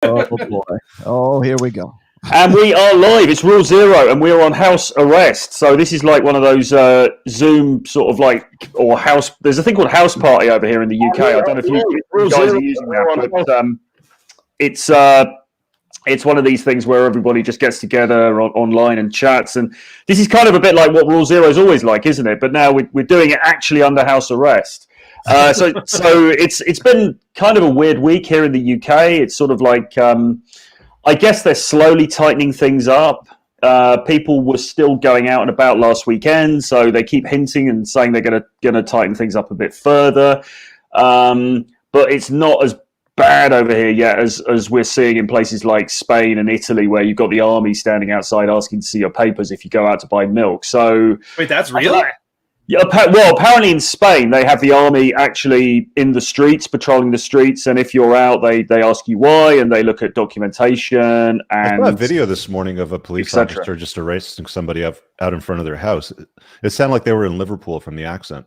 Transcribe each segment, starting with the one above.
Oh boy. Oh, here we go. And we are live. It's Rule Zero, and we're on house arrest. So this is like one of those Zoom sort of like, or house. There's a thing called House Party over here in the UK. I don't know if you guys are using that, but it's one of these things where everybody just gets together online and chats. And this is kind of a bit like what Rule Zero is always like, isn't it? But now we're doing it actually under house arrest. So it's been kind of a weird week here in the UK. It's sort of like. I guess they're slowly tightening things up. People were still going out and about last weekend, so they keep hinting and saying they're going to tighten things up a bit further. But it's not as bad over here yet as we're seeing in places like Spain and Italy, where you've got the army standing outside asking to see your papers if you go out to buy milk. So wait, that's real? Yeah, well, apparently in Spain, they have the army actually in the streets, patrolling the streets. And if you're out, they ask you why, and they look at documentation. And I saw a video this morning of a police officer just arresting somebody out in front of their house. It sounded like they were in Liverpool from the accent.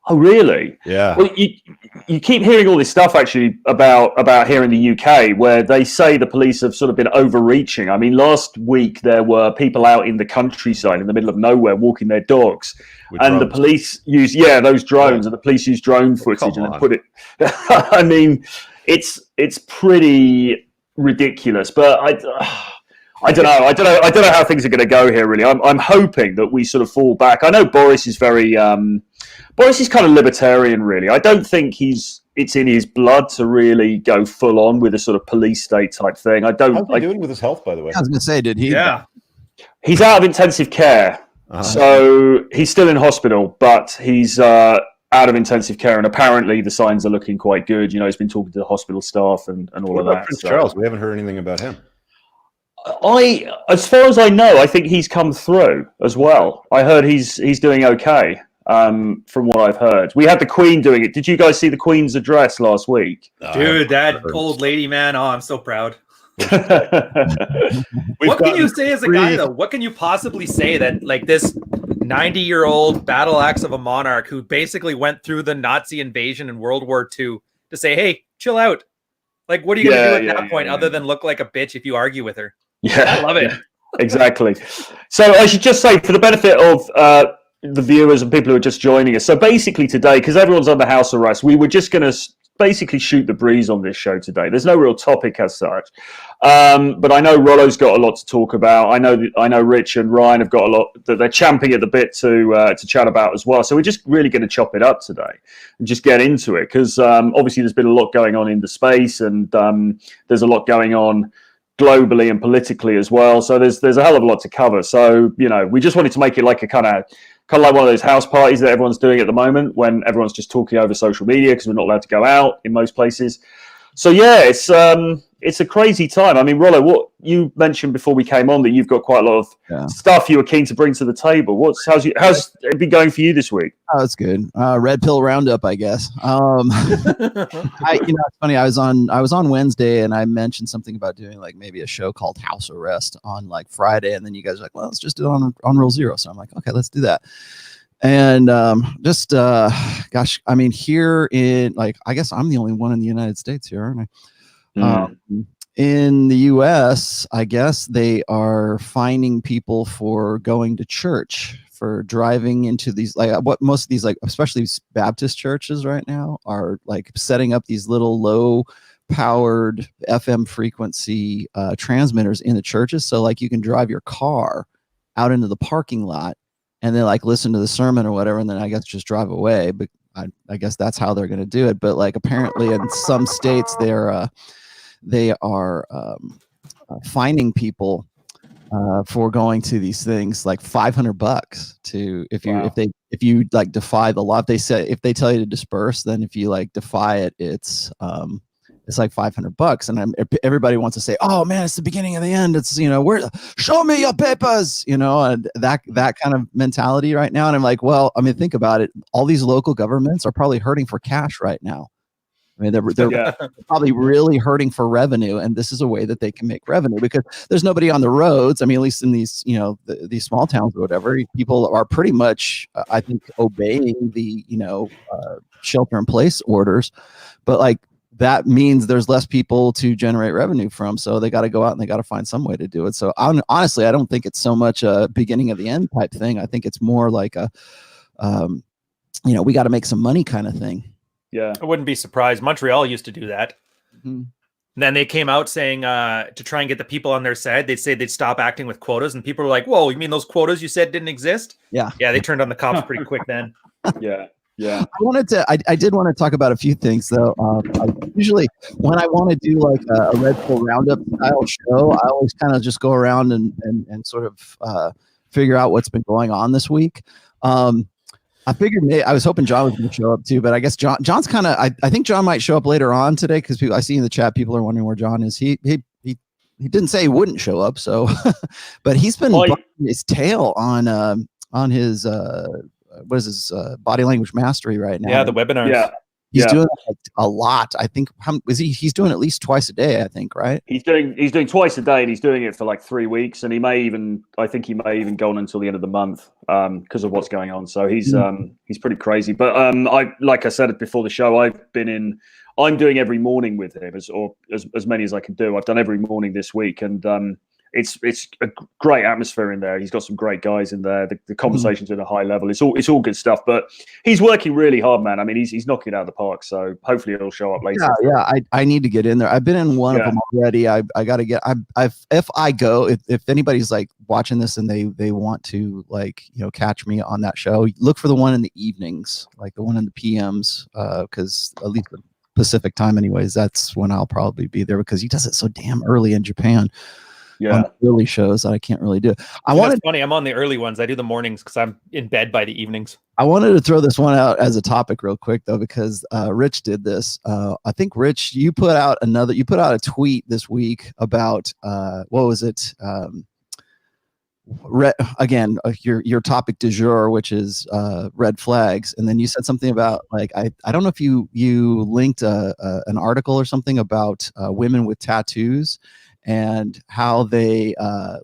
Oh, really? Yeah. Well, you keep hearing all this stuff actually about here in the UK, where they say the police have sort of been overreaching. I mean, last week there were people out in the countryside in the middle of nowhere walking their dogs, and the police use those drones, and the police use drone footage and put it. I mean, it's pretty ridiculous, but I don't know. I don't know how things are going to go here. Really, I'm hoping that we sort of fall back. I know Boris is very. Boris is kind of libertarian, really. I don't think it's in his blood to really go full on with a sort of police state type thing. How's he doing with his health, by the way? I was going to say, did he? Yeah. He's out of intensive care. So he's still in hospital, but he's out of intensive care. And apparently the signs are looking quite good. You know, he's been talking to the hospital staff and all of that. Prince Charles? We haven't heard anything about him. As far as I know, I think he's come through as well. I heard he's doing okay. From what I've heard, we had the Queen doing it. Did you guys see the Queen's address last week? Dude, that old lady, man. Oh, I'm so proud. What can you say as a guy, though? What can you possibly say that, like, this 90-year-old battle axe of a monarch who basically went through the Nazi invasion in World War II to say, hey, chill out? Like, what are you going to do at that point other than look like a bitch if you argue with her? Yeah, I love it. Yeah, exactly. So I should just say, for the benefit of the viewers and people who are just joining us. So basically today, because everyone's under house arrest, we were just going to basically shoot the breeze on this show today. There's no real topic as such. But I know Rollo's got a lot to talk about. I know Rich and Ryan have got a lot that they're champing at the bit to chat about as well. So we're just really going to chop it up today and just get into it, because obviously there's been a lot going on in the space, and there's a lot going on globally and politically as well. So there's a hell of a lot to cover. So, you know, we just wanted to make it like a kind of like one of those house parties that everyone's doing at the moment, when everyone's just talking over social media because we're not allowed to go out in most places. So yeah, it's a crazy time. I mean, Rollo, what you mentioned before we came on, that you've got quite a lot of stuff you were keen to bring to the table. How's it been going for you this week? Oh, it's good. Red pill roundup, I guess. It's funny. I was on Wednesday, and I mentioned something about doing like maybe a show called House Arrest on like Friday, and then you guys were like, well, let's just do it on Rule Zero. So I'm like, okay, let's do that. And gosh, I mean, here in, like, I guess I'm the only one in the United States here, aren't I? In the US, I guess they are fining people for going to church, for driving into these, like, what most of these, like, especially these Baptist churches right now are like setting up these little low powered FM frequency transmitters in the churches. So like you can drive your car out into the parking lot and then like listen to the sermon or whatever, and then I guess just drive away. But I guess that's how they're going to do it. But like apparently in some states they are fining people for going to these things like $500 to if you like defy the law. If they tell you to disperse, then if you like defy it, it's like $500. And everybody wants to say, oh man, it's the beginning of the end. It's, you know, show me your papers, you know, and that kind of mentality right now. And I'm like, well, I mean, think about it. All these local governments are probably hurting for cash right now. I mean, they're probably really hurting for revenue, and this is a way that they can make revenue because there's nobody on the roads. I mean, at least in these, you know, these small towns or whatever, people are pretty much, I think, obeying the, you know, shelter in place orders. But like, that means there's less people to generate revenue from. So they got to go out and they got to find some way to do it. So honestly, I don't think it's so much a beginning of the end type thing. I think it's more like a, we got to make some money kind of thing. Yeah. I wouldn't be surprised. Montreal used to do that. Mm-hmm. And then they came out saying to try and get the people on their side, they'd say they'd stop acting with quotas. And people were like, whoa, you mean those quotas you said didn't exist? Yeah. Yeah, they turned on the cops pretty quick then. Yeah. Yeah. I did want to talk about a few things though. Usually when I want to do like a Red Pill roundup style show, I always kind of just go around and sort of figure out what's been going on this week. I figured I was hoping John was going to show up too, but I guess John's kind of. I think John might show up later on today because I see in the chat people are wondering where John is. He didn't say he wouldn't show up, so but he's been busting his tail on his what is his body language mastery right now. Yeah, the webinars. Yeah. He's doing like a lot. I think he's doing at least twice a day, I think, right? He's doing twice a day, and he's doing it for like 3 weeks, and he may even go on until the end of the month because of what's going on. So he's pretty crazy. But like I said before the show, I'm doing every morning with him as many as I can do. I've done every morning this week, and it's a great atmosphere in there. He's got some great guys in there. The conversations at a high level. It's all good stuff. But he's working really hard, man. I mean, he's knocking it out of the park. So hopefully it'll show up later. Yeah. I need to get in there. I've been in one of them already. I got to get. If anybody's like watching this and they want to catch me on that show, look for the one in the evenings, like the one in the PMs, because at least the Pacific time, anyways. That's when I'll probably be there because he does it so damn early in Japan. Yeah, on early shows that I can't really do. It's funny. I'm on the early ones. I do the mornings because I'm in bed by the evenings. I wanted to throw this one out as a topic real quick though, because Rich did this. I think Rich, you put out a tweet this week about what was it? Your topic du jour, which is red flags, and then you said something about I don't know if you linked an article or something about women with tattoos. And how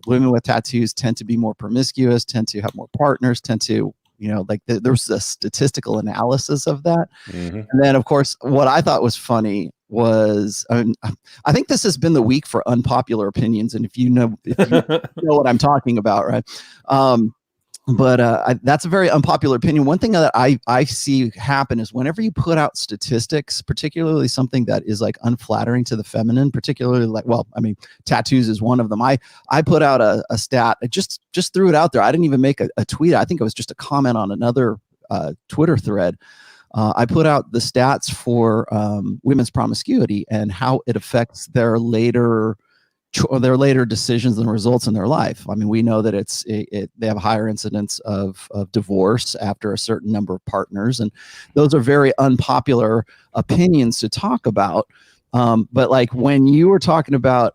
women with tattoos tend to be more promiscuous, tend to have more partners, tend to, there's a statistical analysis of that. Mm-hmm. And then, of course, what I thought was funny was, I think this has been the week for unpopular opinions. And if you know what I'm talking about, right? But that's a very unpopular opinion. One thing that I see happen is whenever you put out statistics, particularly something that is like unflattering to the feminine, particularly tattoos is one of them. I put out a stat. I just threw it out there. I didn't even make a tweet. I think it was just a comment on another Twitter thread. I put out the stats for women's promiscuity and how it affects their later decisions and results in their life. I mean, we know that they have a higher incidence of divorce after a certain number of partners, and those are very unpopular opinions to talk about. But like when you were talking about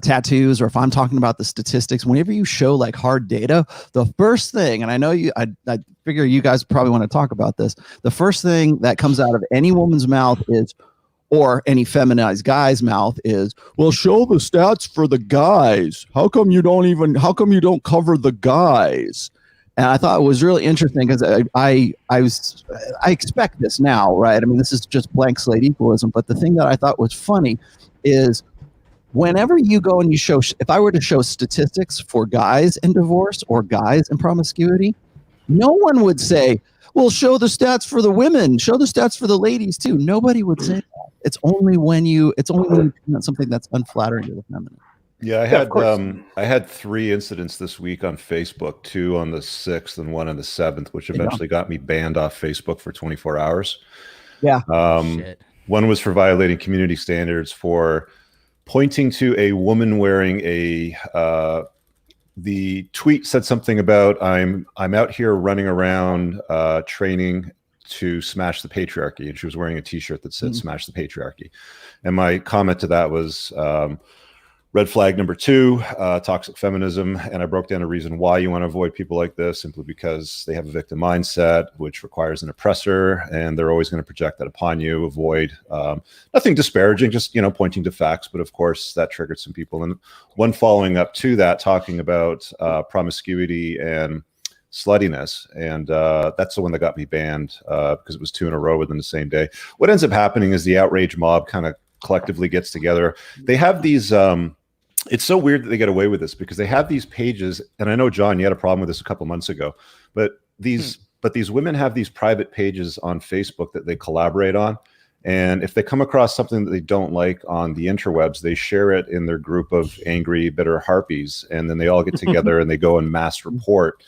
tattoos, or if I'm talking about the statistics, whenever you show like hard data, the first thing, and I know I figure you guys probably want to talk about this, the first thing that comes out of any woman's mouth is, or any feminized guy's mouth is, well, show the stats for the guys. How come you don't cover the guys? And I thought it was really interesting because I expect this now, right? I mean, this is just blank slate equalism. But the thing that I thought was funny is whenever you go and you show, if I were to show statistics for guys in divorce or guys in promiscuity, no one would say, well, show the stats for the women, show the stats for the ladies too. Nobody would say that. It's only when you do something that's unflattering to the feminine. Yeah, I had 3 incidents this week on Facebook, 2 on the 6th and 1 on the 7th, which eventually got me banned off Facebook for 24 hours. Yeah. One was for violating community standards, for pointing to a woman wearing the tweet said something about I'm out here running around training to smash the patriarchy, and she was wearing a t-shirt that said smash the patriarchy. And my comment to that was red flag number 2, toxic feminism. And I broke down a reason why you want to avoid people like this, simply because they have a victim mindset, which requires an oppressor, and they're always going to project that upon you. Avoid nothing disparaging, just pointing to facts. But of course, that triggered some people. And one following up to that, talking about promiscuity and sluttiness, and that's the one that got me banned because it was 2 in a row within the same day. What ends up happening is the outrage mob kind of collectively gets together. They have these it's so weird that they get away with this because they have these pages, and I know, John, you had a problem with this a couple months ago, but these women have these private pages on Facebook that they collaborate on. And if they come across something that they don't like on the interwebs, they share it in their group of angry, bitter harpies. And then they all get together and they go and mass report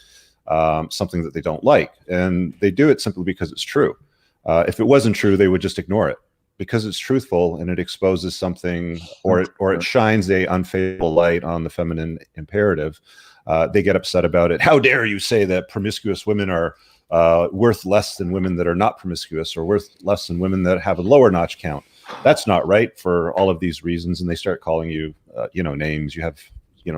something that they don't like. And they do it simply because it's true. If it wasn't true, they would just ignore it. Because it's truthful and it exposes something, or it shines a unfavorable light on the feminine imperative, they get upset about it. How dare you say that promiscuous women are worth less than women that are not promiscuous, or worth less than women that have a lower notch count? That's not right for all of these reasons. And they start calling you, names. You have,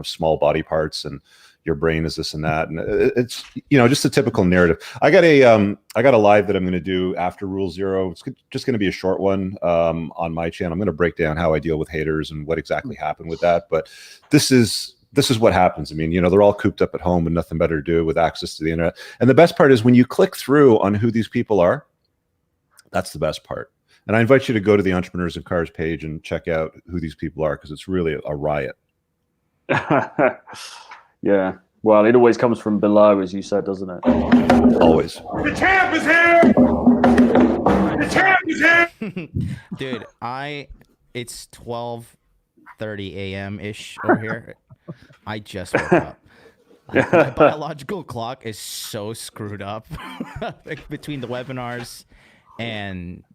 small body parts, and your brain is this and that. And it's, just a typical narrative. I got a live that I'm going to do after Rule 0. It's just going to be a short one on my channel. I'm going to break down how I deal with haters and what exactly happened with that. But this is what happens. I mean, they're all cooped up at home with nothing better to do with access to the internet. And the best part is when you click through on who these people are, that's the best part. And I invite you to go to the Entrepreneurs in Cars page and check out who these people are, because it's really a riot. Yeah. Well, it always comes from below, as you said, doesn't it? Always. The champ is here! The champ is here! Dude, it's 12:30 a.m.-ish over here. I just woke up. My biological clock is so screwed up between the webinars and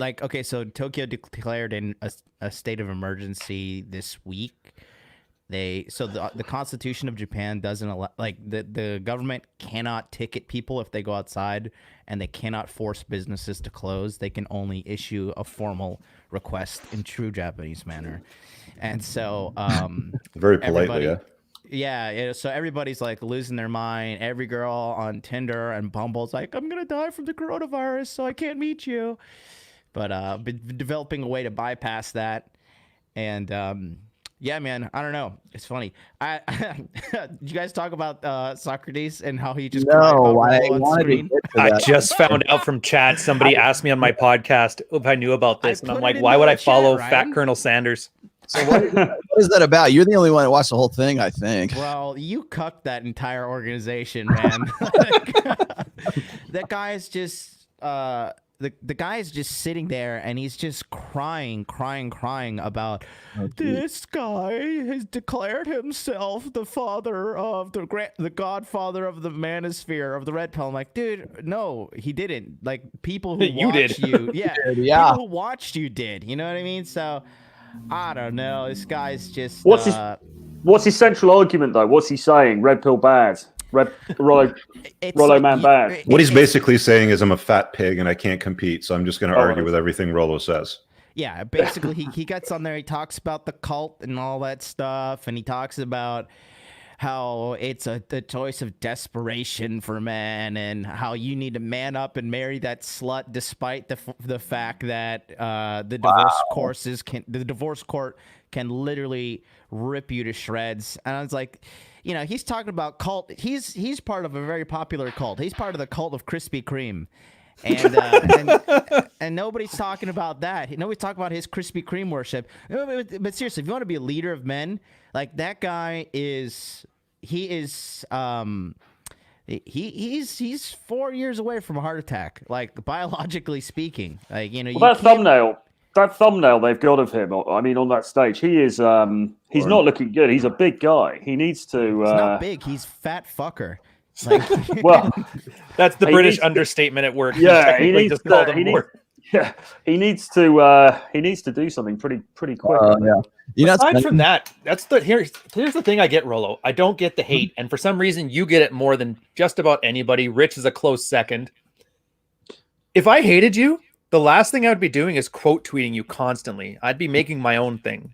okay, so Tokyo declared in a state of emergency this week. The Constitution of Japan doesn't allow, the government cannot ticket people if they go outside, and they cannot force businesses to close. They can only issue a formal request in true Japanese manner. And so very politely, yeah, so everybody's losing their mind. Every girl on Tinder and Bumble's like, I'm gonna die from the coronavirus, so I can't meet you. But developing a way to bypass that. And yeah, man, I don't know. It's funny. Did you guys talk about Socrates and how he just cried about Rollo on screen? I just found out from chat. Somebody asked me on my podcast if I knew about this, and I'm like, why would I follow Fat Colonel Sanders? So what is that about? You're the only one that watched the whole thing, I think. Well, you cucked that entire organization, man. That guy is just the guy is just sitting there, and he's just crying about this guy has declared himself the father of the godfather of the Manosphere of the Red Pill. I'm like, dude, no, he didn't. People who watched you, people who watched you did. You know what I mean? So I don't know. This guy's just what's his central argument though? What's he saying? Red pill bad. Rollo man bad. What he's basically saying is, I'm a fat pig and I can't compete, so I'm just going to argue with everything Rollo says. Yeah, basically he gets on there. He talks about the cult and all that stuff, and he talks about how it's the choice of desperation for men, and how you need to man up and marry that slut, despite the fact that the divorce court can literally rip you to shreds. And I was like, he's talking about cult. He's part of a very popular cult. He's part of the cult of Krispy Kreme. And nobody's talking about that. Nobody's talking about his Krispy Kreme worship. But seriously, if you want to be a leader of men, that guy is, he's 4 years away from a heart attack, biologically speaking. That thumbnail they've got of him, I mean, on that stage, he is, he's not looking good. He's a big guy. He needs to... He's not big. He's fat fucker. Well, that's the British understatement at work. Yeah, he needs to do something pretty quick. Aside from that, here's the thing I get, Rollo. I don't get the hate, and for some reason you get it more than just about anybody. Rich is a close second. If I hated you, the last thing I would be doing is quote tweeting you constantly. I'd be making my own thing.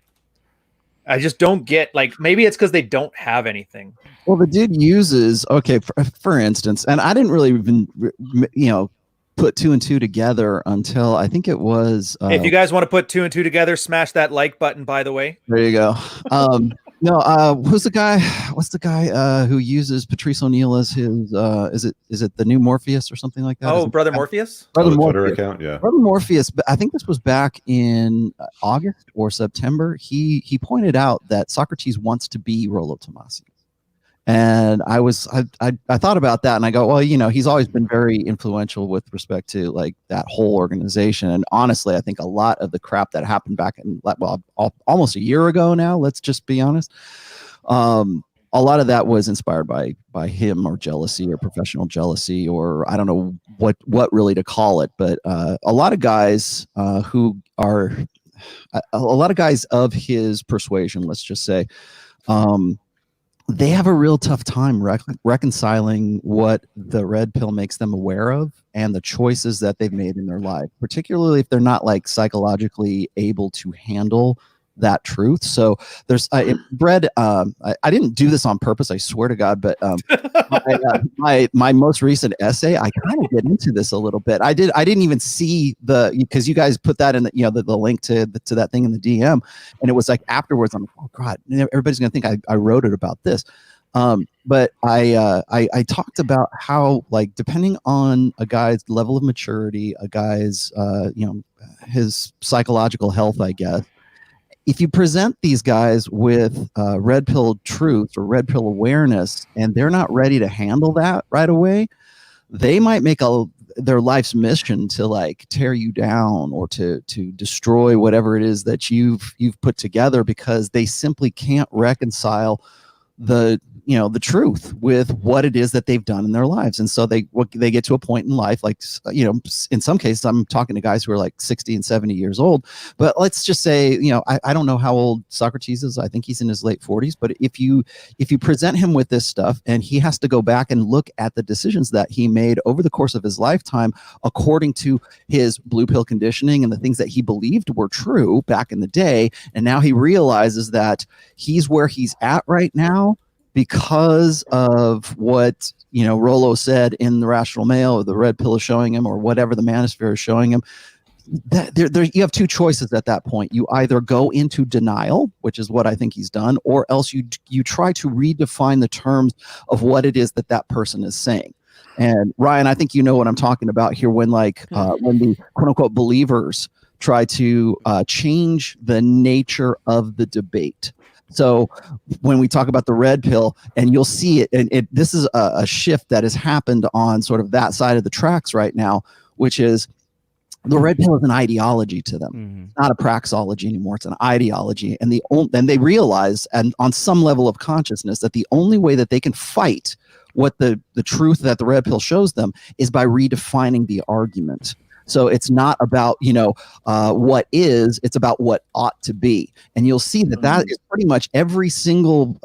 I just don't get, maybe it's because they don't have anything. Well, the dude uses, for instance, and I didn't really even, put 2 and 2 together until I think it was. If you guys want to put 2 and 2 together, smash that like button, by the way. There you go. No, who's the guy? What's the guy who uses Patrice O'Neill as his? Is it the new Morpheus or something like that? Oh, Brother Morpheus. Brother the Twitter Morpheus. account, yeah. Brother Morpheus. But I think this was back in August or September. He pointed out that Socrates wants to be Rollo Tomassi. And I thought about that, and I go, well, he's always been very influential with respect to like that whole organization. And honestly, I think a lot of the crap that happened back in almost a year ago now, let's just be honest, a lot of that was inspired by him, or jealousy, or professional jealousy, or I don't know what really to call it. But a lot of guys who are a lot of guys of his persuasion, let's just say, they have a real tough time reconciling what the red pill makes them aware of and the choices that they've made in their life, particularly if they're not like psychologically able to handle that truth. So there's Brad, I didn't do this on purpose, I swear to God, but my most recent essay, I kind of get into this a little bit. I didn't even see because you guys put that in the link to that thing in the DM, and it was like afterwards I'm like, oh God, everybody's gonna think I wrote it about this. But I talked about how, like, depending on a guy's level of maturity, a guy's his psychological health, I guess, if you present these guys with red pill truth or red pill awareness, and they're not ready to handle that right away, they might make their life's mission to like tear you down or to destroy whatever it is that you've put together, because they simply can't reconcile the truth with what it is that they've done in their lives. And so they get to a point in life, like, in some cases, I'm talking to guys who are like 60 and 70 years old, but let's just say, I don't know how old Socrates is. I think he's in his late 40s, but if you present him with this stuff and he has to go back and look at the decisions that he made over the course of his lifetime, according to his blue pill conditioning and the things that he believed were true back in the day, and now he realizes that he's where he's at right now because of what Rollo said in The Rational Male, or the red pill is showing him, or whatever the Manosphere is showing him. That you have two choices at that point. You either go into denial, which is what I think he's done, or else you try to redefine the terms of what it is that person is saying. And Ryan, I think you know what I'm talking about here when the quote unquote believers try to change the nature of the debate. So when we talk about the red pill, and you'll see it, and this is a shift that has happened on sort of that side of the tracks right now, which is the red pill is an ideology to them. Mm-hmm. It's not a praxeology anymore. It's an ideology. And they realize, and on some level of consciousness, that the only way that they can fight what the truth that the red pill shows them is by redefining the argument. So it's not about, what is, it's about what ought to be. And you'll see that is pretty much every single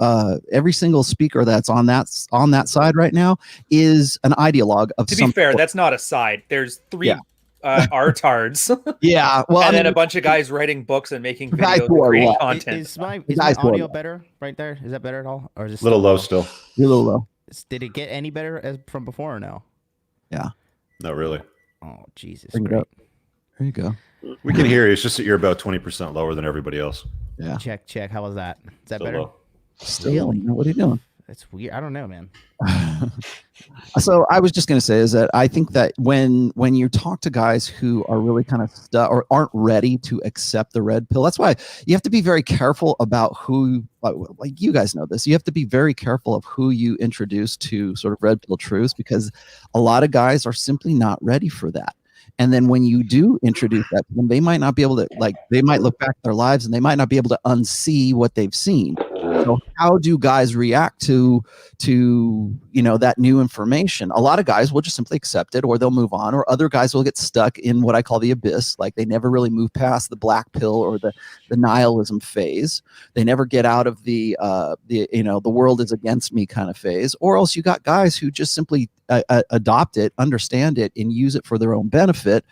speaker that's on that side right now is an ideologue of some. To be fair, that's not a side. There's three artards. Yeah. Well, and then a bunch of guys writing books and making videos and creating content. Is my audio better right there? Is that better at all? Or is it a little low still? You're a little low. Did it get any better from before or no? Yeah. Not really. Oh, Jesus. There you go. We can hear you. It's just that you're about 20% lower than everybody else. Yeah. Check. How was that? Is that better? Low. Still, what are you doing? That's weird. I don't know, man. So I was just going to say is that I think that when you talk to guys who are really kind of stuck or aren't ready to accept the red pill, that's why you have to be very careful about who, like you guys know this, you have to be very careful of who you introduce to sort of red pill truths, because a lot of guys are simply not ready for that. And then when you do introduce that, then they might not be able to, they might look back at their lives and they might not be able to unsee what they've seen. So how do guys react to that new information? A lot of guys will just simply accept it, or they'll move on, or other guys will get stuck in what I call the abyss. Like they never really move past the black pill or the nihilism phase. They never get out of the world is against me kind of phase. Or else you got guys who just simply adopt it, understand it, and use it for their own benefit.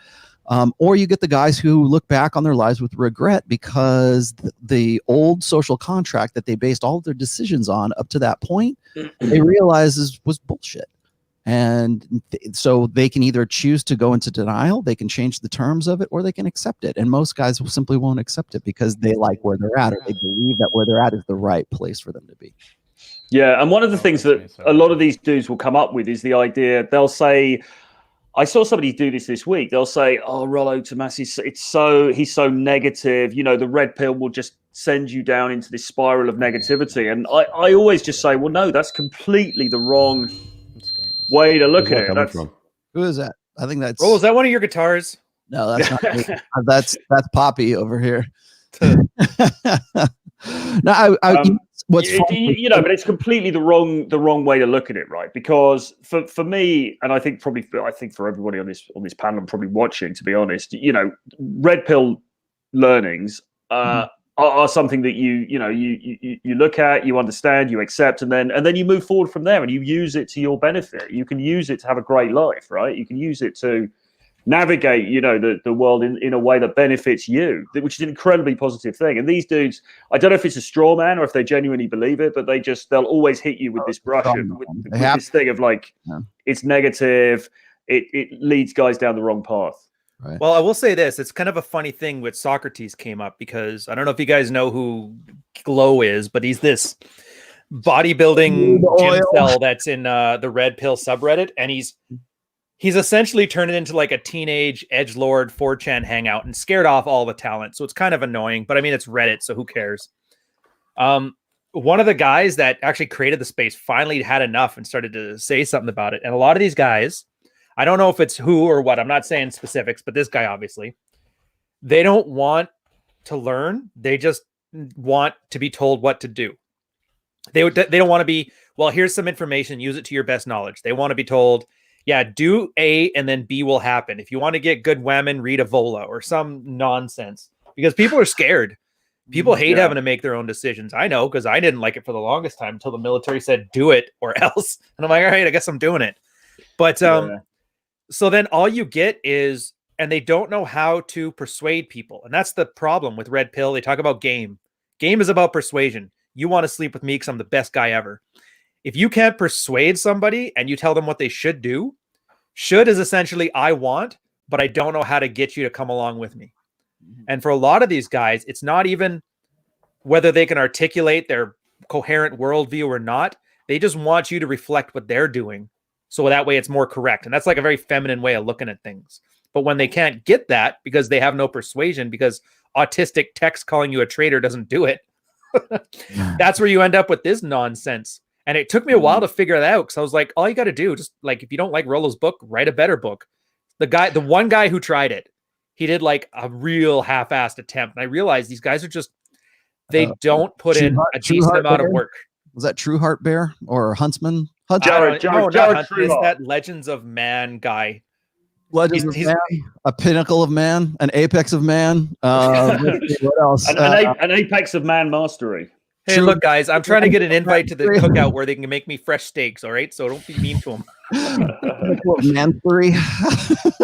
Or you get the guys who look back on their lives with regret because the old social contract that they based all of their decisions on up to that point, they realize was bullshit. And so they can either choose to go into denial, they can change the terms of it, or they can accept it. And most guys simply won't accept it because they like where they're at, or they believe that where they're at is the right place for them to be. Yeah, and one of the things that a lot of these dudes will come up with is the idea, they'll say, I saw somebody do this week. They'll say, "Oh, Rollo Tomasi, he's so negative. You know, the red pill will just send you down into this spiral of negativity." And I always just say, well, no, that's completely the wrong way to look at it. Who is that? I think that's. Oh, is that one of your guitars? No, that's not. that's Poppy over here. No, what's you know, but it's completely the wrong way to look at it, right? Because for me, and I think for everybody on this panel and probably watching, to be honest, you know, red pill learnings are something that you look at, you understand, you accept, and then you move forward from there, and you use it to your benefit. You can use it to have a great life, right? You can use it to navigate, you know, the world in a way that benefits you, which is an incredibly positive thing. And these dudes, I don't know if it's a straw man or if they genuinely believe it, but they'll always hit you with this brush with this thing of like, it's negative, it leads guys down the wrong path. Right. Well, I will say this, it's kind of a funny thing with Socrates came up, because I don't know if you guys know who Glow is, but he's this bodybuilding gym cell that's in the Red Pill subreddit, and he's essentially turned it into like a teenage edgelord 4chan hangout and scared off all the talent. So it's kind of annoying, but I mean, it's Reddit, so who cares? One of the guys that actually created the space finally had enough and started to say something about it. And a lot of these guys, I don't know if it's who or what, I'm not saying specifics, but this guy, obviously, they don't want to learn. They just want to be told what to do. They don't want to be, well, here's some information, use it to your best knowledge. They want to be told, yeah, do A and then B will happen. If you want to get good women, read a Vola or some nonsense, because people are scared. People hate having to make their own decisions. I know, because I didn't like it for the longest time until the military said, do it or else. And I'm like, all right, I guess I'm doing it. But so then all you get is, and they don't know how to persuade people. And that's the problem with Red Pill. They talk about game. Game is about persuasion. You want to sleep with me because I'm the best guy ever. If you can't persuade somebody and you tell them what they should do, should is essentially I want, but I don't know how to get you to come along with me. And for a lot of these guys, it's not even whether they can articulate their coherent worldview or not. They just want you to reflect what they're doing. So that way it's more correct. And that's like a very feminine way of looking at things. But when they can't get that because they have no persuasion, because autistic text calling you a traitor doesn't do it, that's where you end up with this nonsense. And it took me a while to figure that out, because I was like, all you got to do, just like, if you don't like Rollo's book, write a better book. The one guy who tried it, he did like a real half-assed attempt. And I realized these guys are just, they don't put in a decent amount of work. Was that True Heart Bear or Huntsman? Jared It's that Legends of Man guy. Legends of Man, a pinnacle of man, an apex of man. What else? An apex of man mastery. Hey, look, guys, I'm trying to get an invite to the cookout where they can make me fresh steaks, all right? So don't be mean to them.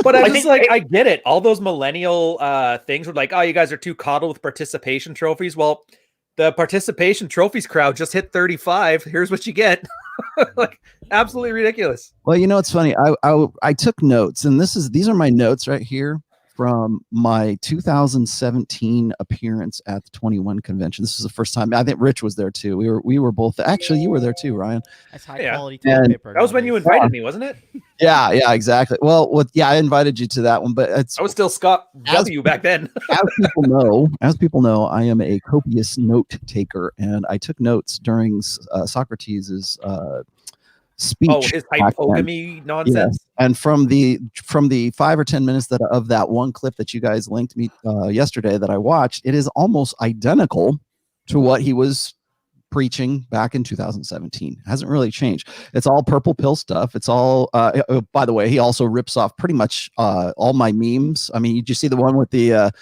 But I get it. All those millennial things were like, oh, you guys are too coddled with participation trophies. Well, the participation trophies crowd just hit 35. Here's what you get. Like, absolutely ridiculous. Well, you know, it's funny. I took notes, and these are my notes right here from my 2017 appearance at the 21 convention. This is the first time. I think Rich was there too. We were both. Actually, you were there too, Ryan. That's high quality paper. That was when you invited me, wasn't it? Yeah, exactly. Well, I invited you to that one, but I was still Scott W back then. As people know, I am a copious note taker, and I took notes during Socrates's speech. Oh, his hypocrisy nonsense. Yes. And from the 5 or 10 minutes of that one clip that you guys linked me yesterday that I watched, it is almost identical to what he was preaching back in 2017. It hasn't really changed. It's all purple pill stuff. It's all by the way, he also rips off pretty much all my memes. I mean, you just see the one with the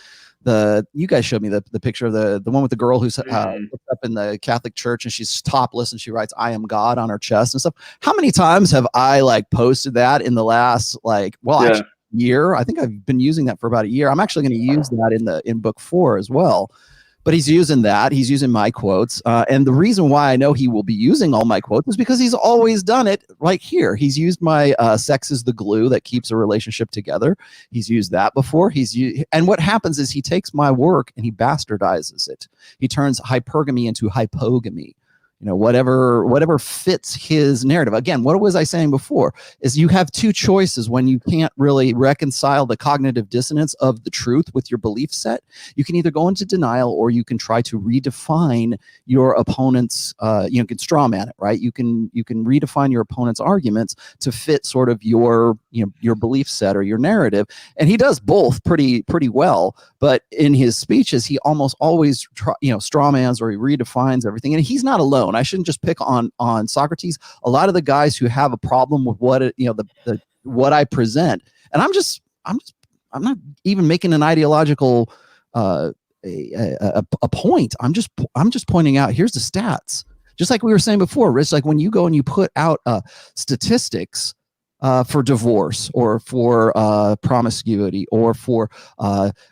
you guys showed me the picture of the one with the girl who's up in the Catholic Church, and she's topless and she writes "I am God" on her chest and stuff. How many times have I like posted that in the last actually, year? I think I've been using that for about a year. I'm actually going to use that in book 4 as well. but he's using that. He's using my quotes. And the reason why I know he will be using all my quotes is because he's always done it right here. He's used my sex is the glue that keeps a relationship together. He's used that before. And what happens is he takes my work and he bastardizes it. He turns hypergamy into hypogamy. Whatever fits his narrative. Again, what was I saying before is you have two choices when you can't really reconcile the cognitive dissonance of the truth with your belief set. You can either go into denial or you can try to redefine your opponent's, you can straw man it, right? You can redefine your opponent's arguments to fit sort of your belief set or your narrative. And he does both pretty well. But in his speeches, he almost always straw mans or he redefines everything. And he's not alone. I shouldn't just pick on Socrates. A lot of the guys who have a problem with what I present, and I'm not even making an ideological a point. I'm just pointing out, here's the stats. Just like we were saying before, Rich, like when you go and you put out statistics for divorce or for promiscuity or for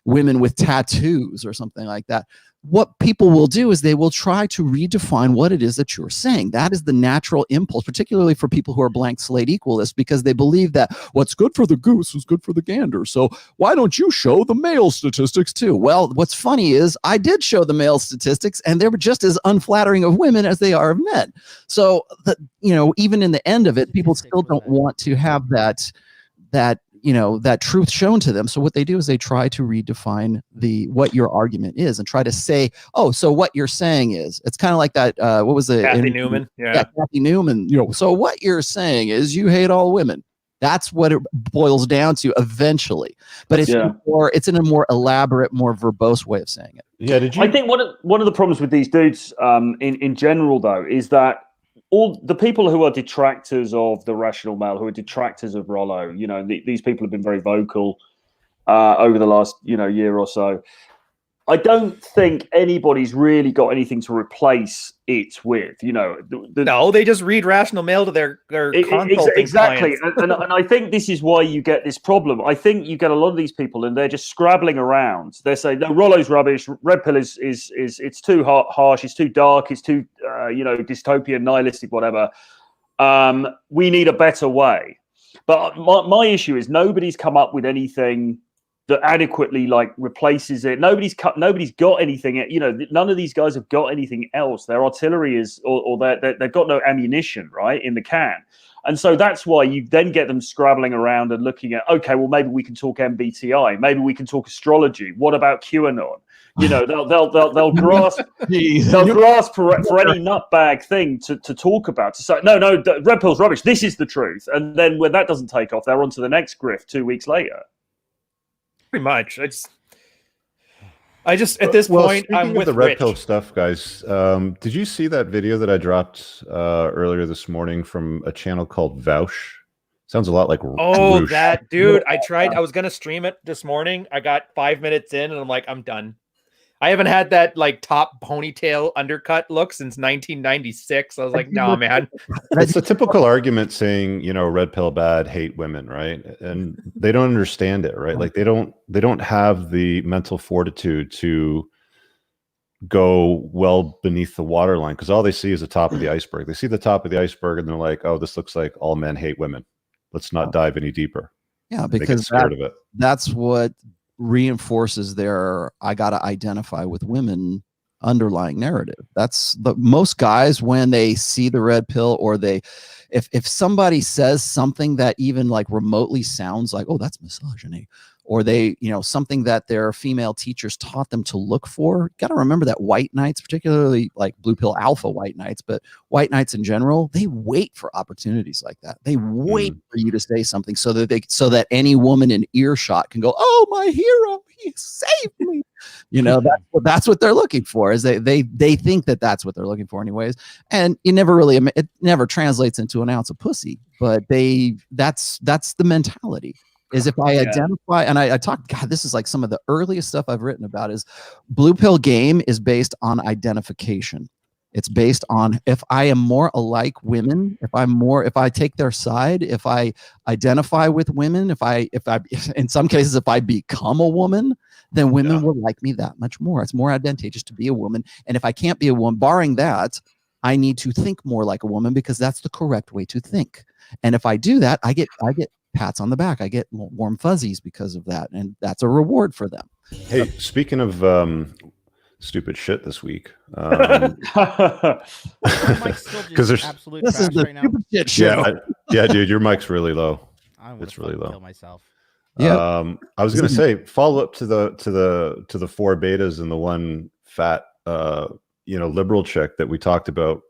women with tattoos or something like that, what people will do is they will try to redefine what it is that you're saying. That is the natural impulse, particularly for people who are blank slate equalists, because they believe that what's good for the goose is good for the gander. So why don't you show the male statistics too? Well, what's funny is I did show the male statistics and they were just as unflattering of women as they are of men. So even in the end of it, people still don't want to have that truth shown to them. So what they do is they try to redefine what your argument is and try to say, oh, so what you're saying is, it's kind of like that. What was it? Kathy Newman. Yeah, Kathy Newman. So what you're saying is you hate all women. That's what it boils down to eventually. But it's in a more elaborate, more verbose way of saying it. Yeah. I think one of the problems with these dudes in general, though, is that all the people who are detractors of the rational male, who are detractors of Rollo, these people have been very vocal over the last, year or so. I don't think anybody's really got anything to replace it with, No, they just read rational male to their consulting exactly. clients. And I think this is why you get this problem. I think you get a lot of these people and they're just scrabbling around. They're saying, no, Rollo's rubbish. Red pill is it's too harsh. It's too dark. It's too, dystopian, nihilistic, whatever. We need a better way. But my issue is nobody's come up with anything that adequately replaces it. Nobody's got anything. None of these guys have got anything else. Their artillery is, or they've got no ammunition, right, in the can. And so that's why you then get them scrabbling around and looking at, okay, well, maybe we can talk MBTI, maybe we can talk astrology. What about QAnon? They'll grasp for any nutbag thing to talk about. To say, no, red pill's rubbish. This is the truth. And then when that doesn't take off, they're on to the next grift 2 weeks later. Pretty much. I just at this point, I'm with the red Rich. pill stuff, guys. Did you see that video that I dropped earlier this morning from a channel called Vaush? Sounds a lot like Roosh. That dude. I tried. I was gonna stream it this morning. I got 5 minutes in, and I'm like, I'm done. I haven't had that top ponytail undercut look since 1996. I was like, no, man. It's a typical argument saying, red pill bad, hate women, right? And they don't understand it, right? Like they don't have the mental fortitude to go well beneath the waterline because all they see is the top of the iceberg. They see the top of the iceberg and they're like, oh, this looks like all men hate women. Let's not dive any deeper. Yeah, because scared of it. That's what reinforces their I gotta identify with women underlying narrative. That's most guys when they see the red pill or if somebody says something that even remotely sounds like, oh, that's misogyny, or they something that their female teachers taught them to look for. Got to remember that white knights, particularly blue pill alpha white knights, but white knights in general, they wait for opportunities like that. They wait for you to say something so that any woman in earshot can go, oh, my hero, he saved me. That's what they're looking for. Is they think that that's what they're looking for anyways, and it never translates into an ounce of pussy, but that's the mentality. Is if I identify, and I talk, God, this is some of the earliest stuff I've written about is blue pill game is based on identification. It's based on if I am more alike women, if I take their side, if I identify with women, if in some cases, if I become a woman, then women will like me that much more. It's more advantageous to be a woman. And if I can't be a woman, barring that, I need to think more like a woman because that's the correct way to think. And if I do that, I get pats on the back. I get warm fuzzies because of that. And that's a reward for them. Hey, speaking of stupid shit this week. Because there's absolute this is the right stupid shit show. Yeah, dude, your mic's really low. It's really low. Kill myself. Yeah. I was gonna say follow up to the 4 betas and the one fat liberal chick that we talked about.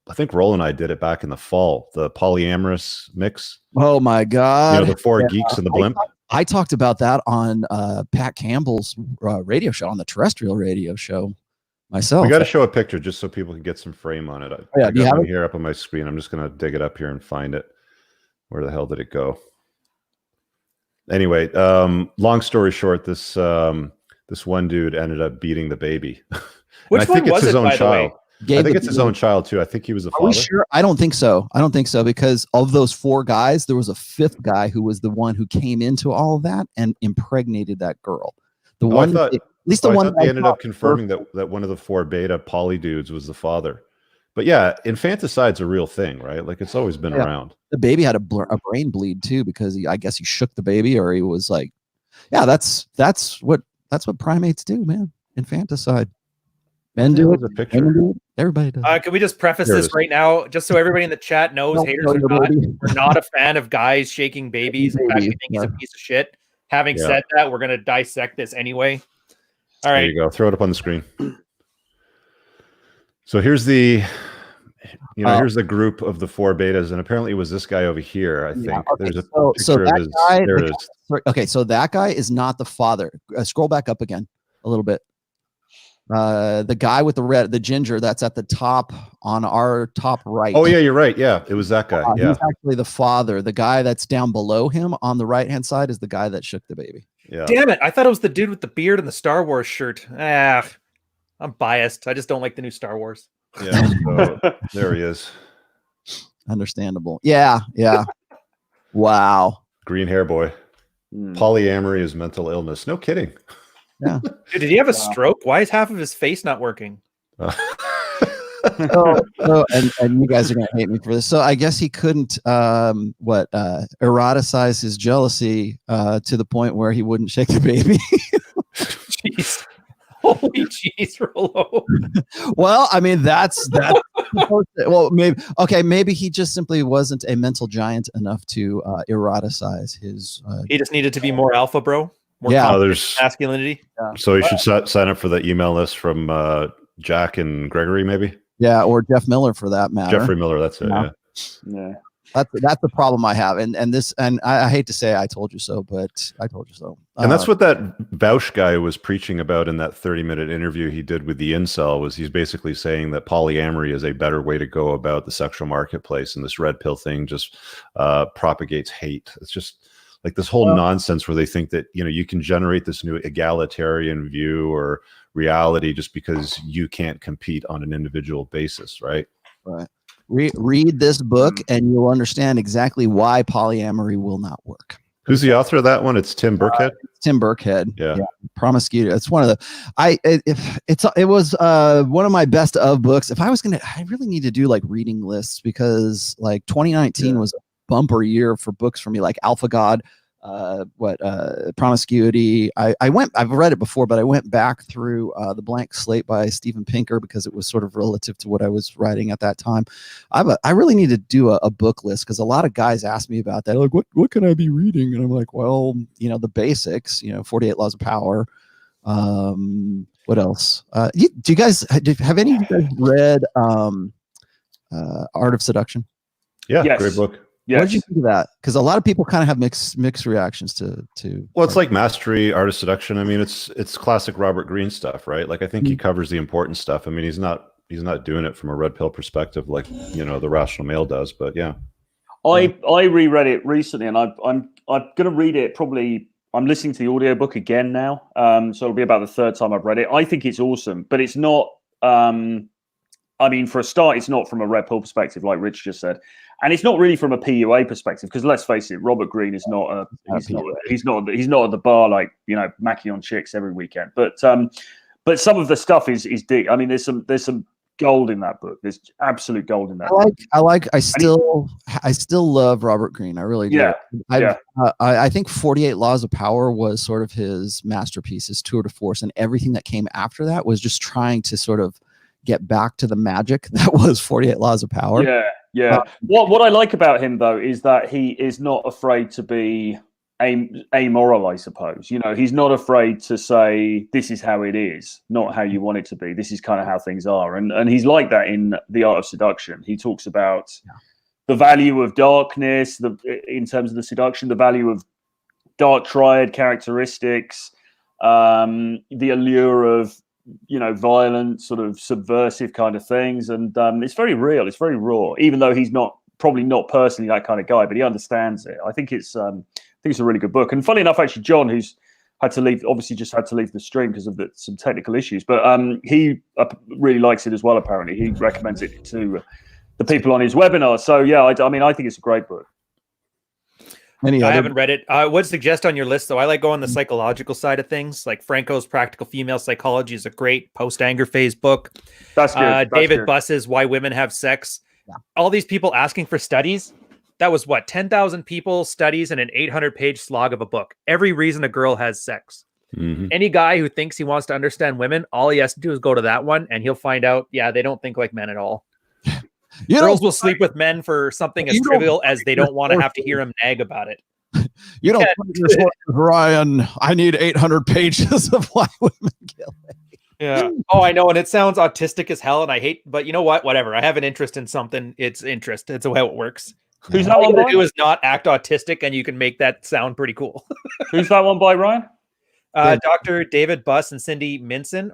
I think Roll and I did it back in the fall, the polyamorous mix. Oh my God. The 4 geeks and the blimp. I talked about that on Pat Campbell's radio show, on the terrestrial radio show myself. We got to show a picture just so people can get some frame on it. I got one here up on my screen. I'm just going to dig it up here and find it. Where the hell did it go? Anyway, long story short, this one dude ended up beating the baby. Which one was it, by the way? I think it's his own child too. I think he was the father. Are we sure? I don't think so. Because of those 4 guys, there was a 5th guy who was the one who came into all of that and impregnated that girl. The one, at least the one they ended up confirming that one of the 4 beta poly dudes was the father. But yeah, infanticide's a real thing, right? Like it's always been around. The baby had a brain bleed too because I guess he shook the baby, or he was like, yeah, that's what primates do, man. Infanticide. Men do it. A picture. Everybody does. Can we just preface this right now, just so everybody in the chat knows, haters or not, we're not a fan of guys shaking babies. In fact, we think he's a piece of shit. Having said that, we're going to dissect this anyway. All right. There you go. Throw it up on the screen. So here's the, here's the group of the 4 betas, and apparently it was this guy over here. I think there's a picture of his. There it is. Okay, so that guy is not the father. Scroll back up again a little bit. The guy with the ginger that's at the top on our top right. Oh yeah, you're right. Yeah, it was that guy. Yeah, he's actually the father. The guy that's down below him on the right hand side is the guy that shook the baby. Yeah. Damn it! I thought it was the dude with the beard and the Star Wars shirt. I'm biased. I just don't like the new Star Wars. Yeah. So, there he is. Understandable. Yeah. Wow. Green hair boy. Polyamory is mental illness. No kidding. Yeah. Dude, did he have a stroke? Why is half of his face not working? And you guys are gonna hate me for this. So I guess he couldn't eroticize his jealousy to the point where he wouldn't shake the baby. Jeez. Holy jeez, Rollo. Well, I mean that's well, maybe he just simply wasn't a mental giant enough to eroticize his he just needed to be more alpha, bro. There's masculinity. So you should sign up for the email list from Jack and Gregory, maybe. Yeah, or Jeff Miller for that matter. Jeffrey Miller, that's it. Yeah. That's the problem I have, and I hate to say I told you so, but I told you so. And that's what that Bausch guy was preaching about in that 30-minute interview he did with the incel. Was he's basically saying that polyamory is a better way to go about the sexual marketplace, and this red pill thing just propagates hate. It's just like this whole nonsense where they think that you can generate this new egalitarian view or reality just because you can't compete on an individual basis, right? Right. Read this book and you'll understand exactly why polyamory will not work. Who's the author of that one? It's Tim Burkhead. Tim Burkhead. Yeah. Promiscuity. It's one of the. It was one of my best of books. If I was I really need to do like reading lists because like 2019 was a bumper year for books for me, like Alpha God. Promiscuity. I've read it before, but I went back through The Blank Slate by Steven Pinker because it was sort of relative to what I was writing at that time. I really need to do a book list because a lot of guys ask me about that. Like, what can I be reading? And I'm like, well, the basics, 48 Laws of Power. What else? Do you guys have any of you guys read Art of Seduction? Yeah, yes. Great book. Yes. What did you think of that? Because a lot of people kind of have mixed reactions to. Well, it's like Mastery, Art of Seduction. I mean, it's classic Robert Greene stuff, right? Like I think he covers the important stuff. I mean, he's not doing it from a red pill perspective like the Rational Male does, but yeah. I reread it recently, and I'm going to read it probably. I'm listening to the audiobook again now, so it'll be about the 3rd time I've read it. I think it's awesome, but it's not. I mean, for a start, it's not from a red pill perspective, like Rich just said, and it's not really from a PUA perspective, because let's face it, Robert Greene is not a he's not at the bar like, you know, macking on chicks every weekend. But some of the stuff is deep. I mean, there's some gold in that book. There's absolute gold in that. I still love Robert Greene. I really do. I think 48 Laws of Power was sort of his masterpiece, his tour de force, and everything that came after that was just trying to sort of get back to the magic that was 48 Laws of Power. What I like about him, though, is that he is not afraid to be amoral, I suppose. You know, he's not afraid to say, this is how it is, not how you want it to be. This is kind of how things are. And he's like that in The Art of Seduction. He talks about the value of darkness, in terms of the seduction, the value of dark triad characteristics, the allure of, you know, violent, sort of subversive kind of things. And it's very real. It's very raw, even though he's probably not personally that kind of guy, but he understands it. I think it's a really good book. And funny enough, actually, John, who's had to leave the stream because of some technical issues, but he really likes it as well. Apparently, he recommends it to the people on his webinar. So yeah, I mean, I think it's a great book. I haven't read it. I would suggest on your list, though, I like going the psychological side of things. Like Franco's Practical Female Psychology is a great post-anger phase book. That's good. David Buss's Why Women Have Sex. Yeah. All these people asking for studies. That was 10,000 people, studies, and an 800-page slog of a book. Every reason a girl has sex. Mm-hmm. Any guy who thinks he wants to understand women, all he has to do is go to that one, and he'll find out, they don't think like men at all. Girls will sleep with men for something as trivial as they don't want to have to hear him nag about it. You don't put your sources, Ryan. I need 800 pages of why women kill me. Yeah. Oh, I know. And it sounds autistic as hell. And I hate, but you know what? Whatever. I have an interest in something. It's interest. It's how it works. Who's that one by? Do is not act autistic, and you can make that sound pretty cool. Who's that one by, Ryan? Dr. David Buss and Cindy Minston.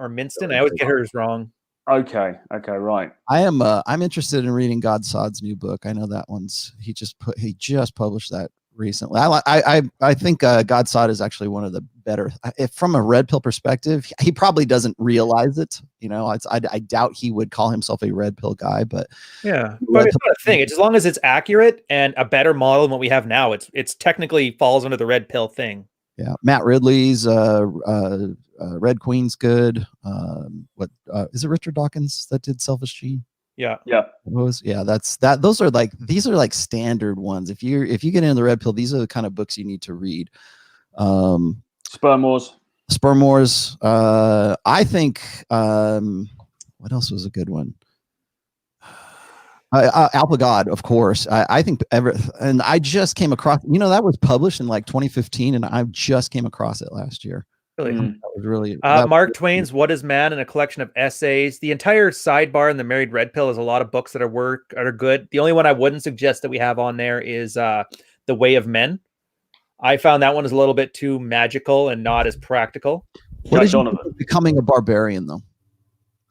I always get hers wrong. Okay, right. I'm interested in reading God Sod's new book. I know that he just published that recently. I think God Sod is actually one of the better, if from a red pill perspective. He probably doesn't realize it. You know, I doubt he would call himself a red pill guy, but yeah, but it's not a thing. It's as long as it's accurate and a better model than what we have now, it's technically falls under the red pill thing. Yeah, Matt Ridley's Red Queen's good. What is it? Richard Dawkins that did Selfish Gene? Yeah. These are like standard ones. If you get into the red pill, these are the kind of books you need to read. Sperm Wars. I think. What else was a good one? Alpha God, of course. I think and I just came across. You know, that was published in like 2015, and I just came across it last year. Really? That was really Mark Twain's What is Man, and a collection of essays. The entire sidebar in the Married Red Pill is a lot of books that are good. The only one I wouldn't suggest that we have on there is The Way of Men. I found that one is a little bit too magical and not as practical. What is Becoming a Barbarian, though?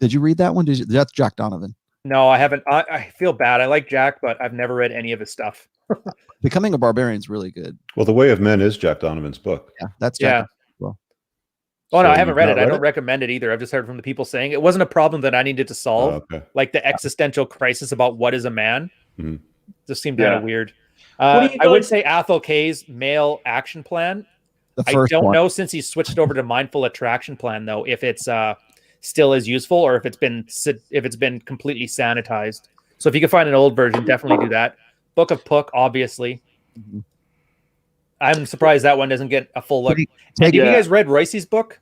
Did you read that one? That's Jack Donovan. No, I haven't. I feel bad. I like Jack, but I've never read any of his stuff. Becoming a Barbarian is really good. Well, The Way of Men is Jack Donovan's book. Yeah, that's Jack. Oh, no, I haven't read it. I don't recommend it either. I've just heard from the people saying it wasn't a problem that I needed to solve. Like the existential crisis about what is a man. Mm-hmm. Just seemed kind of weird. I would say Athol K's Male Action Plan. I don't know, since he's switched over to Mindful Attraction Plan, though, if it's still as useful or if it's been completely sanitized. So if you can find an old version, definitely do that. Book of Puck, obviously. Mm-hmm. I'm surprised that one doesn't get a full look. Have you guys read Royce's book,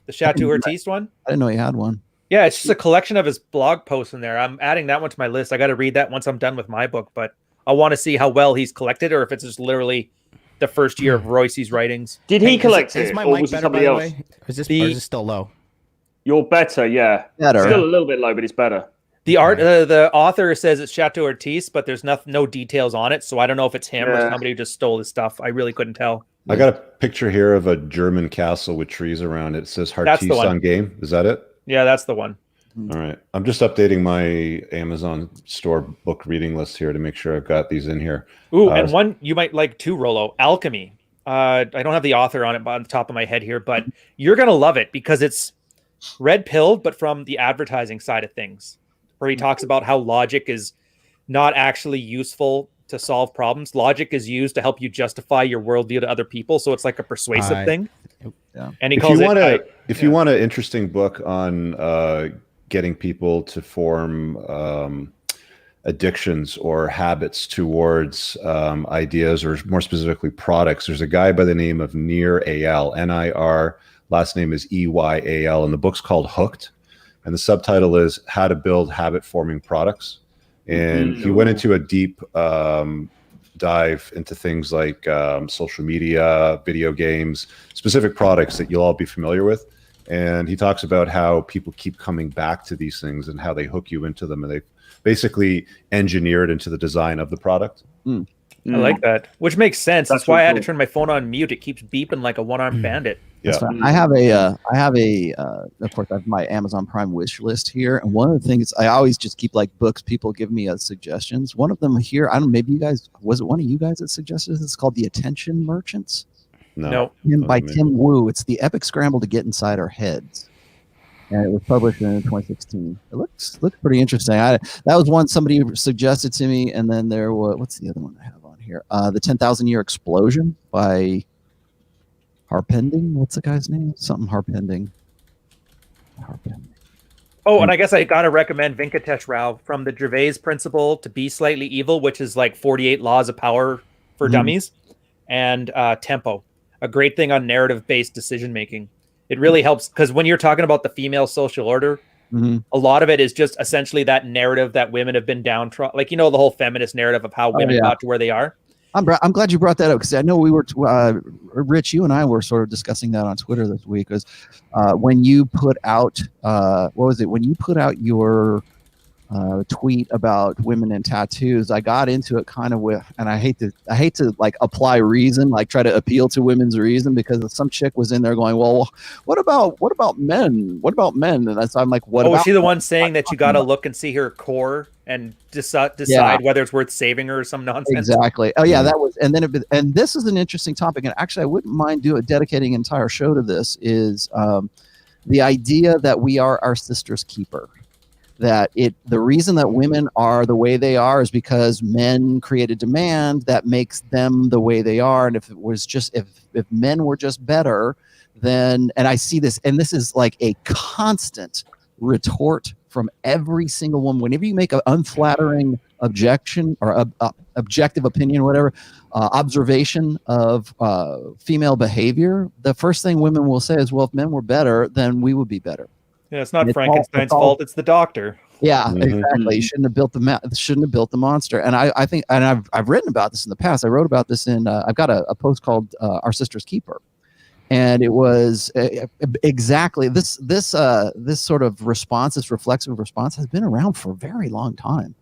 the Chateau Artiste one? I didn't know he had one. Yeah, it's just a collection of his blog posts in there. I'm adding that one to my list. I got to read that once I'm done with my book, but I want to see how well he's collected, or if it's just literally the first year of Royce's writings. Did he collect it? Is my mic better, by the way? Or is this still low? You're better, yeah. Better. Still a little bit low, but it's better. The author says it's Chateau Artiste, but there's no details on it, so I don't know if it's him or somebody who just stole his stuff. I really couldn't tell. I got a picture here of a German castle with trees around it. It says Artiste on game. Is that it? Yeah, that's the one. All right. I'm just updating my Amazon store book reading list here to make sure I've got these in here. Ooh, and one you might like too, Rollo, Alchemy. I don't have the author on it on the top of my head here, but you're going to love it because it's red pilled, but from the advertising side of things. where he talks about how logic is not actually useful to solve problems. Logic is used to help you justify your worldview to other people, so it's like a persuasive thing. Yeah. And he calls if you want an interesting book on getting people to form addictions or habits towards ideas, or more specifically products, there's a guy by the name of Nir Eyal, Nir, last name is Eyal, and the book's called Hooked, and the subtitle is How to Build Habit Forming Products. And he went into a deep dive into things like social media, video games, specific products that you'll all be familiar with. And he talks about how people keep coming back to these things and how they hook you into them, and they basically engineer it into the desigin of the product. I like that, which makes sense. That's why I had to turn my phone on mute. It keeps beeping like a one-armed bandit. Yeah, I have a of course I have my Amazon Prime wish list here, and one of the things I always just keep like books people give me as suggestions. One of them here, I don't know, maybe you guys, was it one of you guys that suggested this? It's called The Attention Merchants. No. By Tim Wu. It's the epic scramble to get inside our heads. And it was published in 2016. It looks pretty interesting. That was one somebody suggested to me, and then there was, what's the other one I have on here? The 10,000 Year Explosion by Harpending. What's the guy's name? Something Harpending. Oh, and I guess I gotta recommend Venkatesh Rao, From the Gervais Principle to Be Slightly Evil, which is like 48 Laws of Power for Dummies, and Tempo, a great thing on narrative-based decision making. It really helps, because when you're talking about the female social order, a lot of it is just essentially that narrative that women have been downtrodden. Like, the whole feminist narrative of how women got to where they are. I'm glad you brought that up, because I know we were, Rich, you and I were sort of discussing that on Twitter this week, was when you put out, when you put out your tweet about women and tattoos, I got into it kind of with, and I hate to like apply reason, like try to appeal to women's reason, because some chick was in there going, well, what about men? What about men? And I'm like, what about? Was she the one saying that you got to look and see her core and decide whether it's worth saving her or some nonsense? Exactly. Oh yeah, that was, and then and this is an interesting topic, and actually I wouldn't mind dedicating an entire show to this. Is the idea that we are our sister's keeper. That the reason that women are the way they are is because men create a demand that makes them the way they are. And if it was just, if men were just better, then, and I see this, and this is like a constant retort from every single woman. Whenever you make an unflattering objection or objective opinion, whatever, observation of female behavior, the first thing women will say is, well, if men were better, then we would be better. Yeah, it's not Frankenstein's fault. It's the doctor. Yeah, exactly. You shouldn't have built the monster. And I think, and I've written about this in the past. I wrote about this in I've got a post called "Our Sister's Keeper," and it was exactly this sort of response, this reflexive response, has been around for a very long time.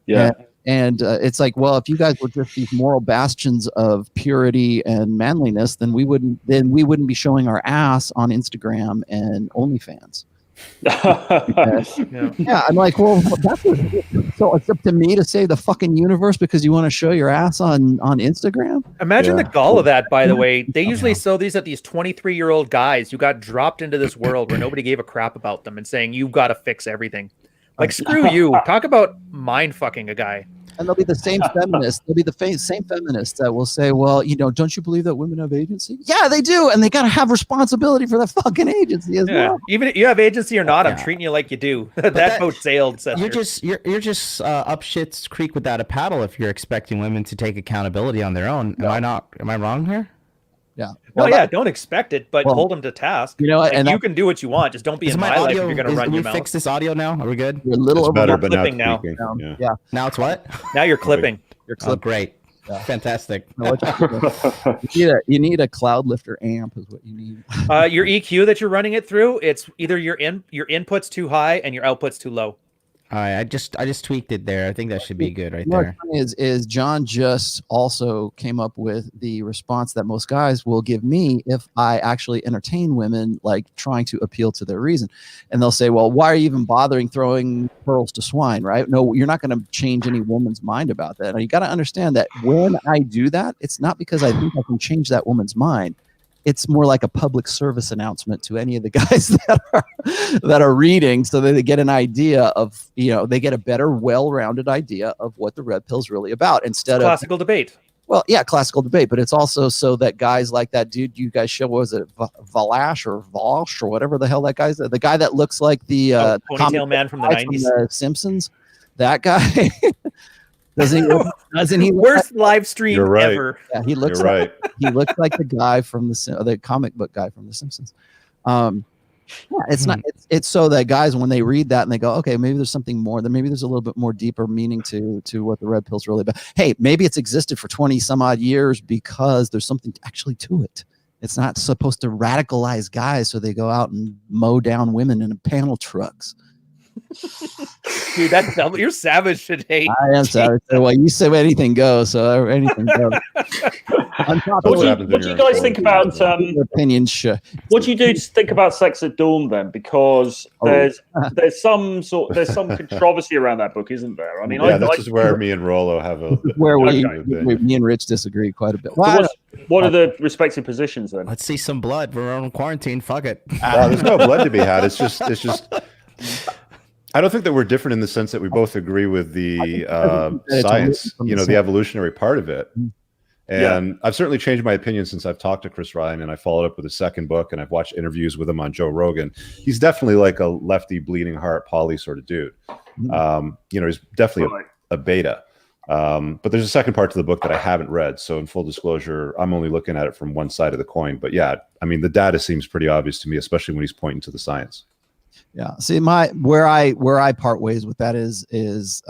Yeah. And it's like, well, if you guys were just these moral bastions of purity and manliness, then we wouldn't be showing our ass on Instagram and OnlyFans. Yeah, I'm like, well, so it's up to me to save the fucking universe because you want to show your ass on Instagram? Imagine the gall of that, by the way. They usually sell these at these 23-year-old guys who got dropped into this world where nobody gave a crap about them and saying, you've got to fix everything. Like, screw you. Talk about mind fucking a guy. And they'll be the same feminists. They'll be the same feminists that will say, well, don't you believe that women have agency? Yeah, they do. And they got to have responsibility for that fucking agency as well. Even if you have agency or not, I'm treating you like you do. that boat sailed, Seth. You're just up shit's creek without a paddle if you're expecting women to take accountability on their own. Am I wrong here? Yeah. Well, don't expect it, but hold them to task. And you can do what you want. Just don't be in my life if you're going to run your mouth. Fix this audio now? Are we good? You're a little better, but clipping now. Yeah. Now it's what? Now you're clipping. You're clipping. Oh, great. Yeah. Fantastic. You need a cloud lifter amp is what you need. Your EQ that you're running it through, it's either your input's too high and your output's too low. All right, I just tweaked it there. I think that should be good right there. Is John just also came up with the response that most guys will give me if I actually entertain women, like trying to appeal to their reason. And they'll say, well, why are you even bothering throwing pearls to swine, right? No, you're not going to change any woman's mind about that. Now, you got to understand that when I do that, it's not because I think I can change that woman's mind. it's more like a public service announcement to any of the guys that are reading, so that they get an idea of, they get a better, well-rounded idea of what the red pill's really about, instead of classical debate. Well, yeah, classical debate, but it's also so that guys like that dude you guys show, was it Valash or Valsh or whatever the hell that guy's, the guy that looks like the ponytail man from the 90s, from the Simpsons, that guy. Doesn't he worst live stream ever? Yeah, he looks he looks like the guy from the comic book guy from the Simpsons. Yeah, it's not. It's so that guys, when they read that and they go, okay, maybe there's something more. Then maybe there's a little bit more deeper meaning to what the red pill's really about. Hey, maybe it's existed for 20 some odd years because there's something actually to it. It's not supposed to radicalize guys so they go out and mow down women in panel trucks. Dude, you're savage today. I am savage. Well, you say anything goes, so anything goes. What do you guys think about opinions? What do you do to think about sex at dawn then? Because there's some controversy around that book, isn't there? I mean, this is where me and Rollo have me and Rich disagree quite a bit. So what are the respective positions then? Let's see some blood. We're on quarantine. Fuck it. There's no blood to be had. It's just. I don't think that we're different in the sense that we both agree with the science, the evolutionary part of it. And I've certainly changed my opinion since I've talked to Chris Ryan, and I followed up with a second book, and I've watched interviews with him on Joe Rogan. He's definitely like a lefty, bleeding heart, poly sort of dude. He's definitely a beta. But there's a second part to the book that I haven't read. So in full disclosure, I'm only looking at it from one side of the coin. But yeah, I mean, the data seems pretty obvious to me, especially when he's pointing to the science. Yeah. See, where I part ways with that is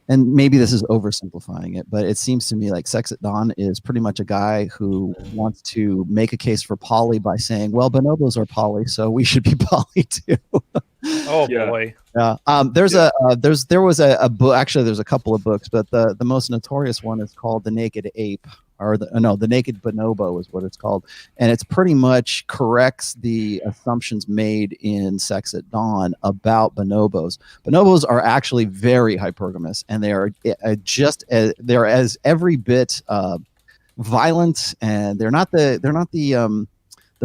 and maybe this is oversimplifying it, but it seems to me like Sex at Dawn is pretty much a guy who wants to make a case for poly by saying, well, bonobos are poly, so we should be poly too. Oh boy. Yeah. There was a book, actually there's a couple of books, but the most notorious one is called The Naked Ape, or the Naked Bonobo is what it's called. And it's pretty much corrects the assumptions made in Sex at Dawn about bonobos. Bonobos are actually very hypergamous, and they are they're as every bit violent, and they're not the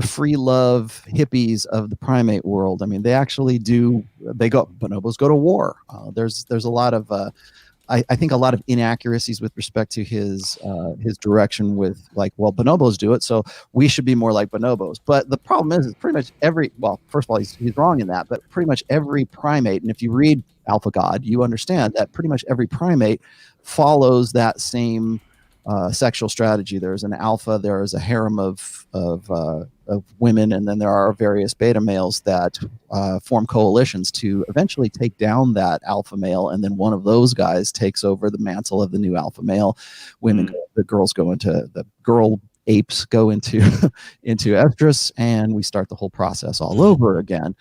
free love hippies of the primate world. I mean, bonobos go to war. There's a lot of I think a lot of inaccuracies with respect to his direction with bonobos do it, so we should be more like bonobos. But the problem is pretty much first of all, he's wrong in that, but pretty much every primate, and if you read Alpha God, you understand that pretty much every primate follows that same sexual strategy. There's an alpha, there is a harem of women, and then there are various beta males that form coalitions to eventually take down that alpha male, and then one of those guys takes over the mantle of the new alpha male. The girl apes go into estrus, and we start the whole process all over again.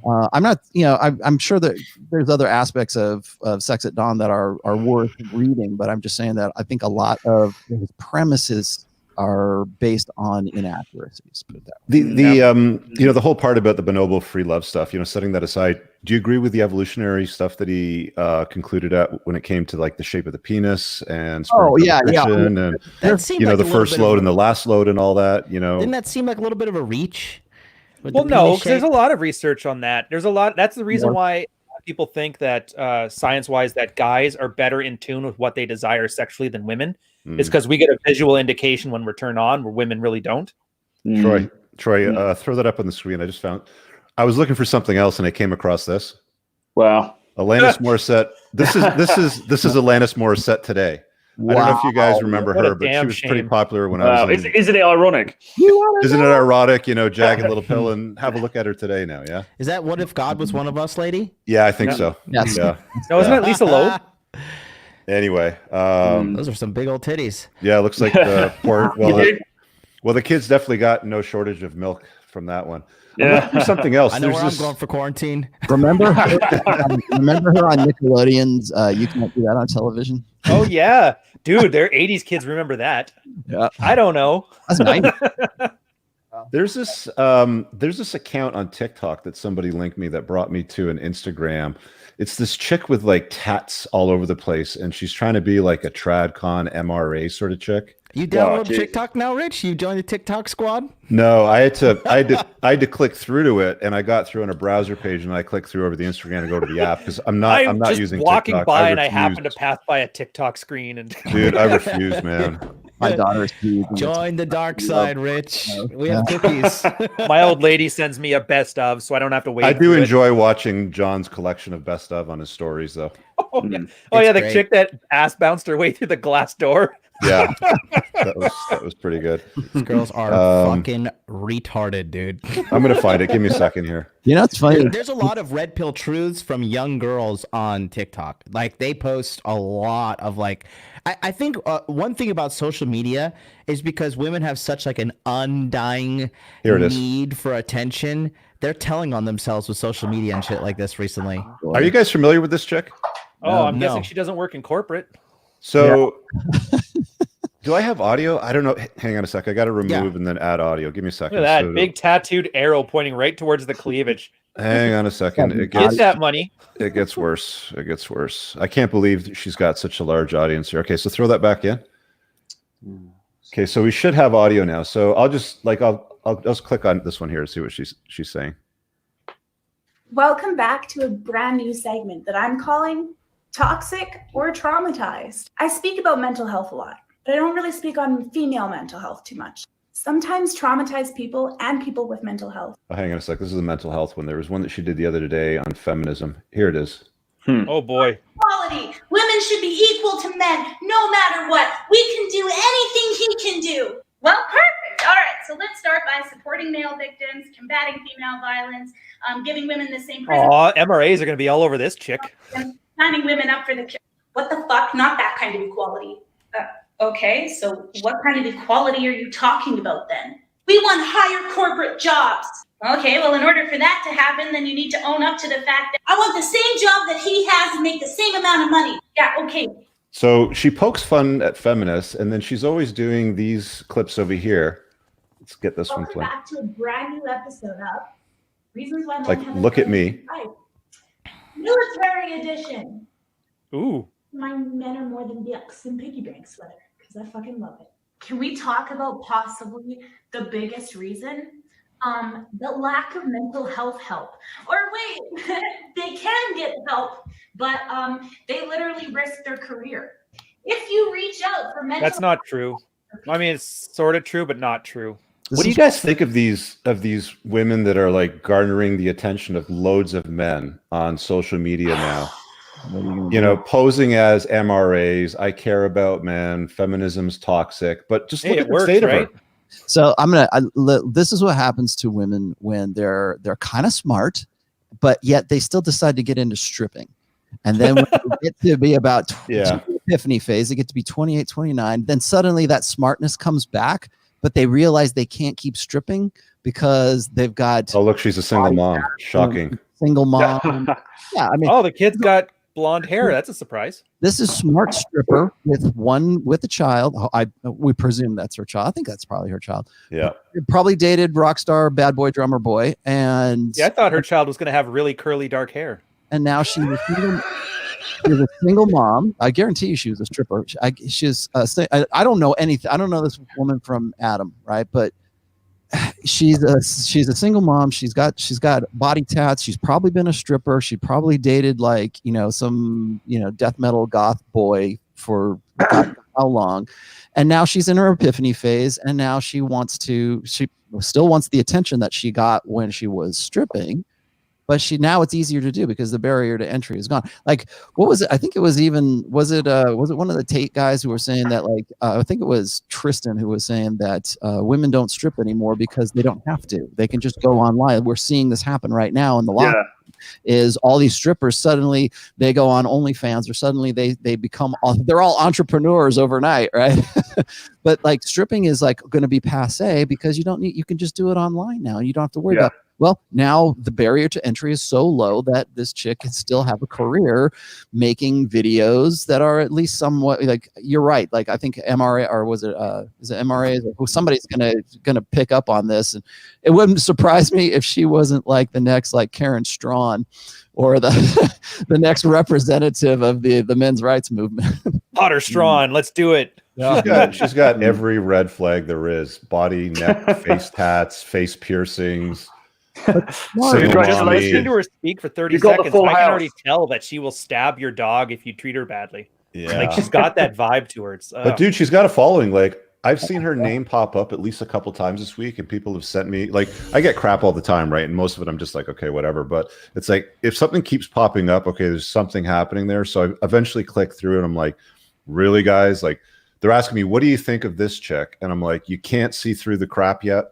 I'm sure that there's other aspects of Sex at Dawn that are worth reading, but I'm just saying that I think a lot of his premises are based on inaccuracies. The whole part about the bonobo free love stuff, setting that aside, do you agree with the evolutionary stuff that he concluded at when it came to like the shape of the penis and and that seemed like the first load and the last load and all that? Didn't that seem like a little bit of a reach? Well, no, because there's a lot of research on that. There's a lot. That's the reason why people think that science-wise that guys are better in tune with what they desire sexually than women. Is because we get a visual indication when we're turned on, where women really don't. Troy, throw that up on the screen. I was looking for something else, and I came across this. Wow, Alanis Morissette. This is Alanis Morissette today. Wow. I don't know if you guys remember her, but she was pretty popular when I was. Isn't it ironic? Isn't it ironic? Jagged little pill, and have a look at her today now. Yeah. Is that What If God Was One of Us, lady? Yeah, I think so. Yes. Yeah. No, isn't it Lisa Loeb? Anyway, those are some big old titties. Yeah, it looks like the poor. Well, the kids definitely got no shortage of milk from that one. Yeah, something else. I know where I'm going for quarantine. Remember her on Nickelodeon's You Can't Do That on Television? Oh yeah, dude, they're 80s kids. Remember that? Yeah. I don't know. That's 90. There's this account on TikTok that somebody linked me that brought me to an Instagram, It's this chick with like tats all over the place, and she's trying to be like a TradCon MRA sort of chick. You download Jesus. TikTok now, Rich? You joined the TikTok squad? No, I had to click through to it, and I got through on a browser page, and I clicked through over the Instagram to go to the app because I'm not just using walking TikTok. by and I happened to pass by a TikTok screen and Dude, I refuse, man. My daughter's huge. Join the dark side, Rich. We have cookies. my old lady sends me a best of, so I don't have to wait. I do for it. enjoy watching John's collection of best of on his stories, though. Oh yeah, the great. chick that ass bounced her way through the glass door. Yeah, that was pretty good. These girls are fucking retarded, dude. I'm gonna find it. Give me a second here. You know, it's funny. There's a lot of red pill truths from young girls on TikTok. Like they post a lot of like, I think one thing about social media is because women have such like an undying need for attention. They're telling on themselves with social media and shit like this recently. Are you guys familiar with this chick? Oh, I'm no. guessing she doesn't work in corporate. So, do I have audio? I don't know. Hang on a sec. I got to remove and then add audio. Give me a second. Look at that big tattooed arrow pointing right towards the cleavage. Hang on a second. Get that money. It gets worse. It gets worse. I can't believe she's got such a large audience here. Okay, so throw that back in. Okay, so we should have audio now. So I'll just I'll just click on this one here to see what she's saying. Welcome back to a brand new segment that I'm calling Toxic or Traumatized. I speak about mental health a lot, but I don't really speak on female mental health too much. Sometimes traumatized people and people with mental health. Oh, hang on a sec. This is the mental health one. There was one that she did the other day on feminism. Here it is. Oh boy. Equality. Women should be equal to men no matter what. We can do anything he can do. Well, perfect. All right, so let's start by supporting male victims, combating female violence, giving women the same prison. Aw, MRAs are going to be all over this chick. Signing women up for the what the fuck? Not that kind of equality. Okay, so what kind of equality are you talking about then? We want higher corporate jobs. Okay, well, in order for that to happen, then you need to own up to the fact that I want the same job that he has and make the same amount of money. Yeah, okay. So she pokes fun at feminists, and then she's always doing these clips over here. Let's get this one playing. Welcome back to a brand new episode of Reasons Why Men Like, Have look at me. Right. Military edition. Ooh. My men are more than ducks in piggy bank sweater because I fucking love it. Can we talk about possibly the biggest reason? The lack of mental health help. Or wait, they can get help, but they literally risk their career. If you reach out for mental That's not true. I mean, it's sort of true, but not true. What do you guys think of these women that are like garnering the attention of loads of men on social media now? You know, posing as MRAs, I care about men, feminism's toxic, but just look at the state of her. So this is what happens to women when they're kind of smart, but yet they still decide to get into stripping. And then when they get to be about epiphany phase, they get to be 28, 29, then suddenly that smartness comes back, but they realize they can't keep stripping because they've got... Oh, look, she's a single mom. Shocking. Single mom. Yeah, I mean... Oh, the kid's got blonde hair. That's a surprise. This is smart stripper with a child. We presume that's her child. I think that's probably her child. Yeah. Probably dated rock star, bad boy, drummer boy. And yeah, I thought her child was going to have really curly dark hair. And now she's a single mom. I guarantee you she was a stripper. I don't know anything. I don't know this woman from Adam, right? But she's a single mom. She's got body tats. She's probably been a stripper. She probably dated some death metal goth boy for God knows how long. And now she's in her epiphany phase, and now she still wants the attention that she got when she was stripping. But now it's easier to do because the barrier to entry is gone. Like, what was it? I think it was was it one of the Tate guys who were saying that, I think it was Tristan who was saying that women don't strip anymore because they don't have to. They can just go online. We're seeing this happen right now in the lockdown. Is all these strippers suddenly they go on OnlyFans, or suddenly they become they're all entrepreneurs overnight, right? But like stripping is like going to be passe because you can just do it online now and you don't have to worry about. Well, now the barrier to entry is so low that this chick can still have a career making videos that are at least somewhat like, you're right. Like, I think MRA, or is it MRA? Somebody's gonna pick up on this, and it wouldn't surprise me if she wasn't like the next like Karen Strawn, or the the next representative of the men's rights movement. Potter Strawn, let's do it. She's got every red flag there is: body, neck, face tats, face piercings. Just listen to her speak for 30 seconds. I can already tell that she will stab your dog if you treat her badly. Yeah, like she's got that vibe to her. It's, but dude, she's got a following. Like, I've seen her name pop up at least a couple times this week, and people have sent me, like, I get crap all the time, right? And most of it I'm just like, okay, whatever. But it's like, if something keeps popping up, okay, there's something happening there. So I eventually click through and I'm like, really, guys? Like, they're asking me, what do you think of this chick? And I'm like, you can't see through the crap yet.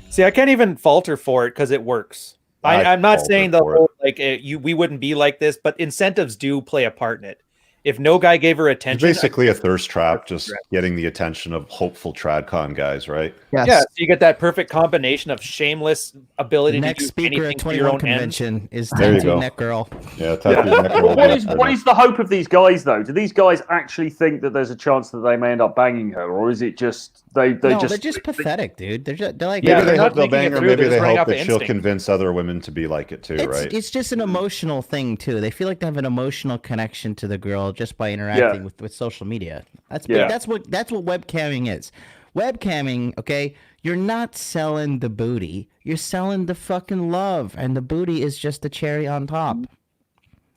See, I can't even falter for it because it works. I'm not saying the whole, like, we wouldn't be like this, but incentives do play a part in it. If no guy gave her attention, it's basically a thirst trap, just getting the attention of hopeful tradcon guys, right? Yes. Yeah, so you get that perfect combination of shameless ability Next to do speaker anything at for your 21 own convention ends. is There you Tattoo go. Neck Girl. Yeah, Tattoo Neck Girl. What is the hope of these guys, though? Do these guys actually think that there's a chance that they may end up banging her, or is it just they're just pathetic, dude. They're like, maybe they they're hope not they'll thinking bang it her. through, Maybe they're they just running hope off that of she'll instinct. convince other women to be like it too, right? It's just an emotional thing too. They feel like they have an emotional connection to the girl just by interacting with social media. That's what webcamming is. Webcamming, okay, you're not selling the booty. You're selling the fucking love, and the booty is just the cherry on top.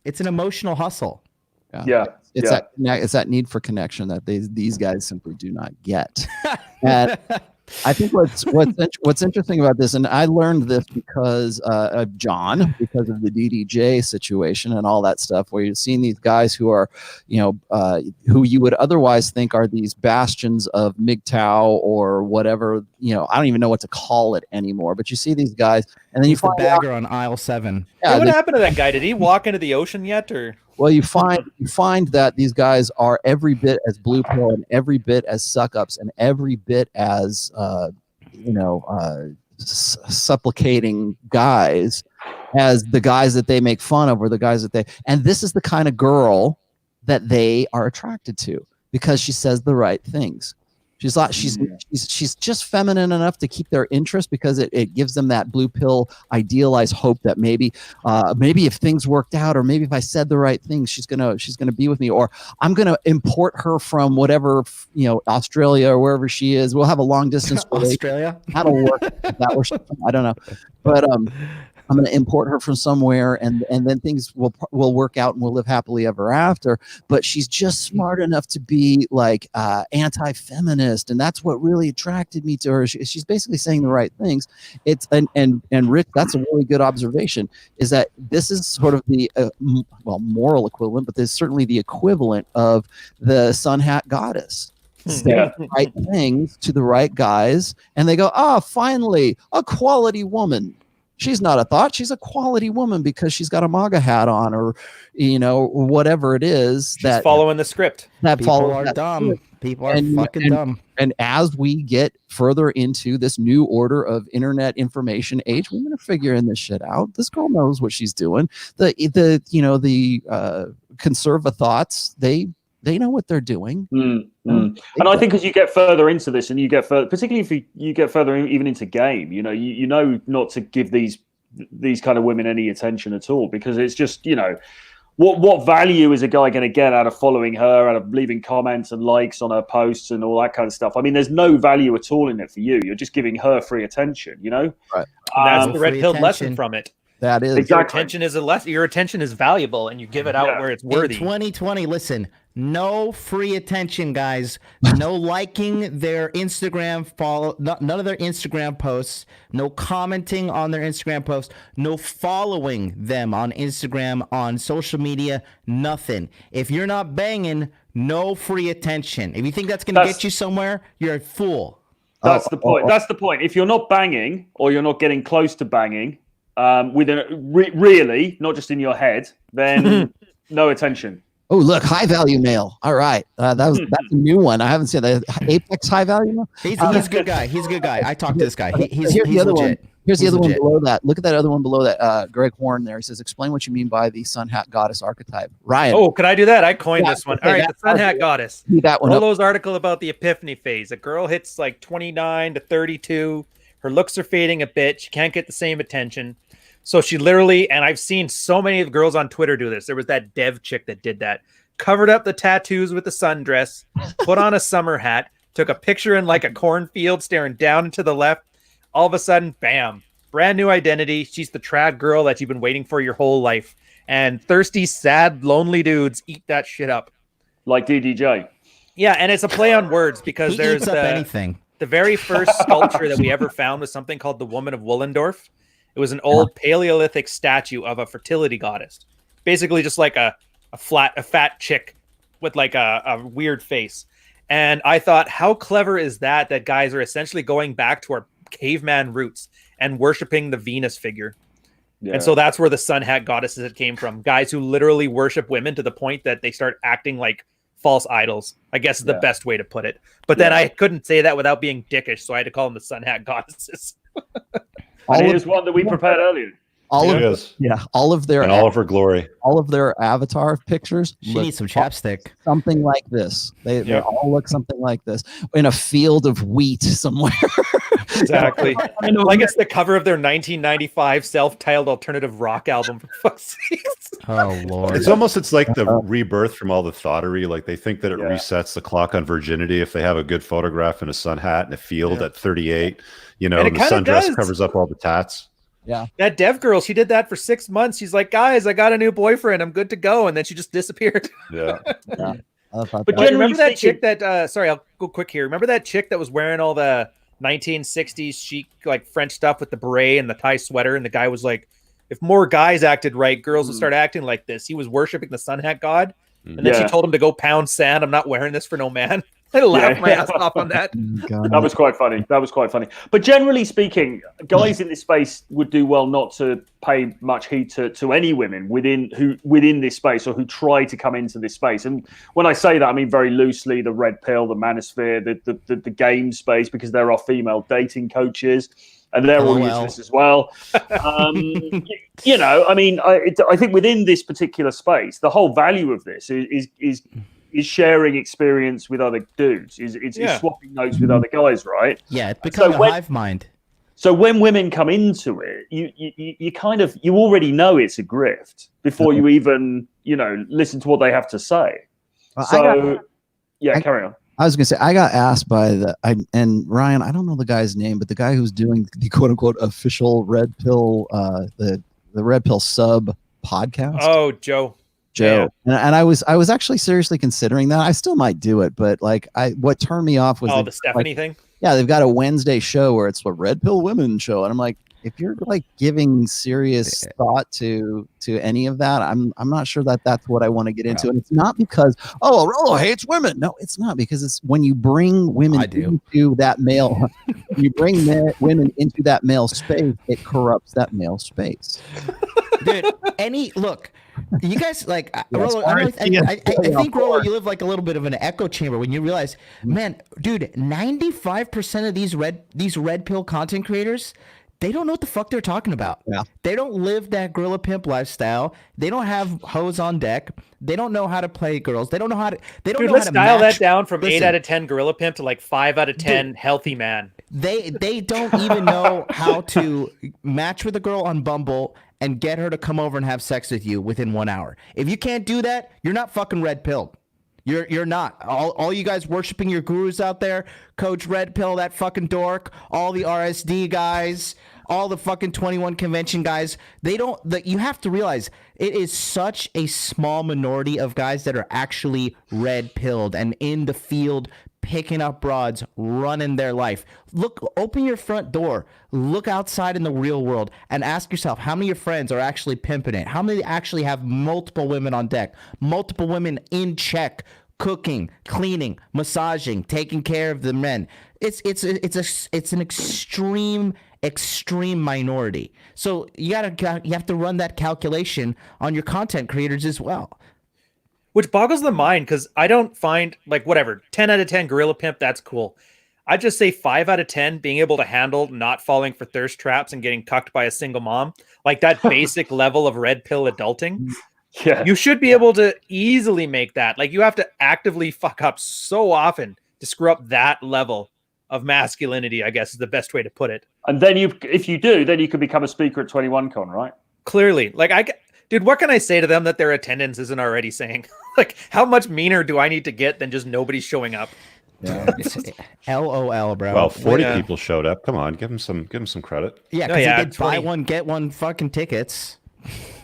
It's an emotional hustle. It's that need for connection that these guys simply do not get. And I think what's interesting about this, and I learned this because of John, because of the DDJ situation and all that stuff, where you're seeing these guys who are, who you would otherwise think are these bastions of MGTOW or whatever, I don't even know what to call it anymore. But you see these guys, and then He's the bagger on aisle 7. Yeah, what happened to that guy? Did he walk into the ocean yet, or? Well, you find that these guys are every bit as blue pill and every bit as suck ups and every bit as supplicating guys as the guys that they make fun of, or the guys and this is the kind of girl that they are attracted to because she says the right things. She's just feminine enough to keep their interest because it gives them that blue pill idealized hope that maybe if things worked out, or maybe if I said the right things, she's gonna be with me, or I'm gonna import her from whatever, Australia or wherever she is. We'll have a long distance Australia. That'll work. That works. I don't know, but I'm going to import her from somewhere, and then things will work out, and we'll live happily ever after. But she's just smart enough to be like anti-feminist, and that's what really attracted me to her. She's basically saying the right things. It's and Rick, that's a really good observation. Is that this is sort of the moral equivalent, but there's certainly the equivalent of the sun hat goddess. Say the right things to the right guys, and they go, finally, a quality woman. She's not a thought. She's a quality woman because she's got a MAGA hat on, or whatever it is. She's following the script. People are dumb. People are fucking dumb. And as we get further into this new order of internet information age, we're gonna figure this shit out. This girl knows what she's doing. The conserva thoughts, they know what they're doing. And I think as you get further into this, and you get further, particularly if you get further even into game, you know not to give these kind of women any attention at all, because it's just, what value is a guy going to get out of following her, out of leaving comments and likes on her posts and all that kind of stuff? I mean, there's no value at all in it for you. You're just giving her free attention, Right. And that's the red pill lesson from it. That is exactly. Your attention is valuable, and you give it out where it's worthy. In 2020, listen, no free attention, guys. No liking their Instagram follow, none of their Instagram posts. No commenting on their Instagram posts. No following them on Instagram, on social media. Nothing. If you're not banging, no free attention. If you think that's gonna get you somewhere, you're a fool. That's the point. That's the point. If you're not banging, or you're not getting close to banging, really, not just in your head, then no attention. Oh, look, high value male. All right, that's a new one. I haven't seen that. Apex high value male. He's a good guy. He's a good guy. I talked to this guy. He's the other legit. One. Here's the other one below that. Look at that other one below that. Greg Horn there. He says, explain what you mean by the sun hat goddess archetype. Ryan. Oh, could I do that? I coined this one. All right, the sun hat goddess. That one. Rolo's article about the epiphany phase. A girl hits like 29 to 32. Her looks are fading a bit. She can't get the same attention. So she literally, and I've seen so many of girls on Twitter do this. There was that dev chick that did that. Covered up the tattoos with the sundress, put on a summer hat, took a picture in like a cornfield staring down and to the left. All of a sudden, bam, brand new identity. She's the trad girl that you've been waiting for your whole life. And thirsty, sad, lonely dudes eat that shit up. Like DDJ. Yeah, and it's a play on words because He there's eats up anything. the very first sculpture that we ever found was something called the Woman of Wollendorf. It was an old Paleolithic statue of a fertility goddess. Basically just like a fat chick with like a weird face. And I thought, how clever is that guys are essentially going back to our caveman roots and worshiping the Venus figure. Yeah. And so that's where the sun hat goddesses came from. Guys who literally worship women to the point that they start acting like false idols, I guess is the best way to put it. But then I couldn't say that without being dickish, so I had to call them the sun hat goddesses. And here's one that we prepared earlier. All of their and all of her glory. All of their avatar pictures. She needs some chapstick. Something like this. They all look something like this in a field of wheat somewhere. Exactly. Like it's the cover of their 1995 self-titled alternative rock album. For fuck's sake. Oh Lord! It's like the rebirth from all the thottery. Like they think that it resets the clock on virginity if they have a good photograph in a sun hat in a field at 38. You know, the sundress covers up all the tats. Yeah. That dev girl, she did that for 6 months. She's like, guys, I got a new boyfriend. I'm good to go. And then she just disappeared. Yeah. But remember that chick that, sorry, I'll go quick here. Remember that chick that was wearing all the 1960s chic, like French stuff with the beret and the tie sweater? And the guy was like, if more guys acted right, girls would start acting like this. He was worshiping the sun hat god. And then she told him to go pound sand. I'm not wearing this for no man. I laughed my ass off on that. That was quite funny. But generally speaking, guys in this space would do well not to pay much heed to any women within this space or who try to come into this space. And when I say that, I mean very loosely the red pill, the manosphere, the game space, because there are female dating coaches. And they're all useless as well. You know, I mean, I think within this particular space, the whole value of this is sharing experience with other dudes, is swapping notes with other guys, right? Yeah, it's becoming a hive mind. So when women come into it, you already know it's a grift before you even, listen to what they have to say. Well, carry on. I was going to say, I got asked by and Ryan, I don't know the guy's name, but the guy who's doing the quote unquote official Red Pill, the Red Pill sub podcast. Oh, Joe. Yeah. And I was actually seriously considering that. I still might do it, but what turned me off was the Stephanie thing. Yeah, they've got a Wednesday show where it's a Red Pill Women show, and I'm like, if you're like giving serious thought to any of that, I'm not sure that that's what I want to get into. And it's not because Rollo hates women. No, it's not, because it's when you bring women into that male, women into that male space, it corrupts that male space. Dude, look, you guys like Rollo, I think Rollo, you live like a little bit of an echo chamber when you realize, man, dude, 95% of these red pill content creators, they don't know what the fuck they're talking about. Yeah. They don't live that gorilla pimp lifestyle. They don't have hoes on deck. They don't know how to play girls. They don't know how to. They don't know how to dial that down from 8 out of 10 gorilla pimp to like 5 out of 10 healthy man. They don't even know how to match with a girl on Bumble and get her to come over and have sex with you within 1 hour. If you can't do that, you're not fucking red pilled. You're not. All you guys worshiping your gurus out there, Coach Red Pill, that fucking dork, all the RSD guys, all the fucking 21 convention guys, you have to realize it is such a small minority of guys that are actually red pilled and in the field picking up broads, running their life. Look, open your front door, look outside in the real world, and ask yourself how many of your friends are actually pimping it. How many actually have multiple women on deck, multiple women in check, cooking, cleaning, massaging, taking care of the men. It's an extreme minority. So you have to run that calculation on your content creators as well. Which boggles the mind, because I don't find, like, whatever, 10 out of 10 gorilla pimp, that's cool. I just say 5 out of 10 being able to handle not falling for thirst traps and getting cucked by a single mom, like that basic level of red pill adulting. Yeah. You should be able to easily make that. Like, you have to actively fuck up so often to screw up that level of masculinity, I guess is the best way to put it. And then if you do, then you can become a speaker at 21Con, right? Clearly, like dude, what can I say to them that their attendance isn't already saying? Like, how much meaner do I need to get than just nobody showing up? Yeah. LOL, bro. Well, 40 Yeah. people showed up. Come on, give them some credit. Yeah, No, because yeah, they did buy 20. one get one fucking tickets.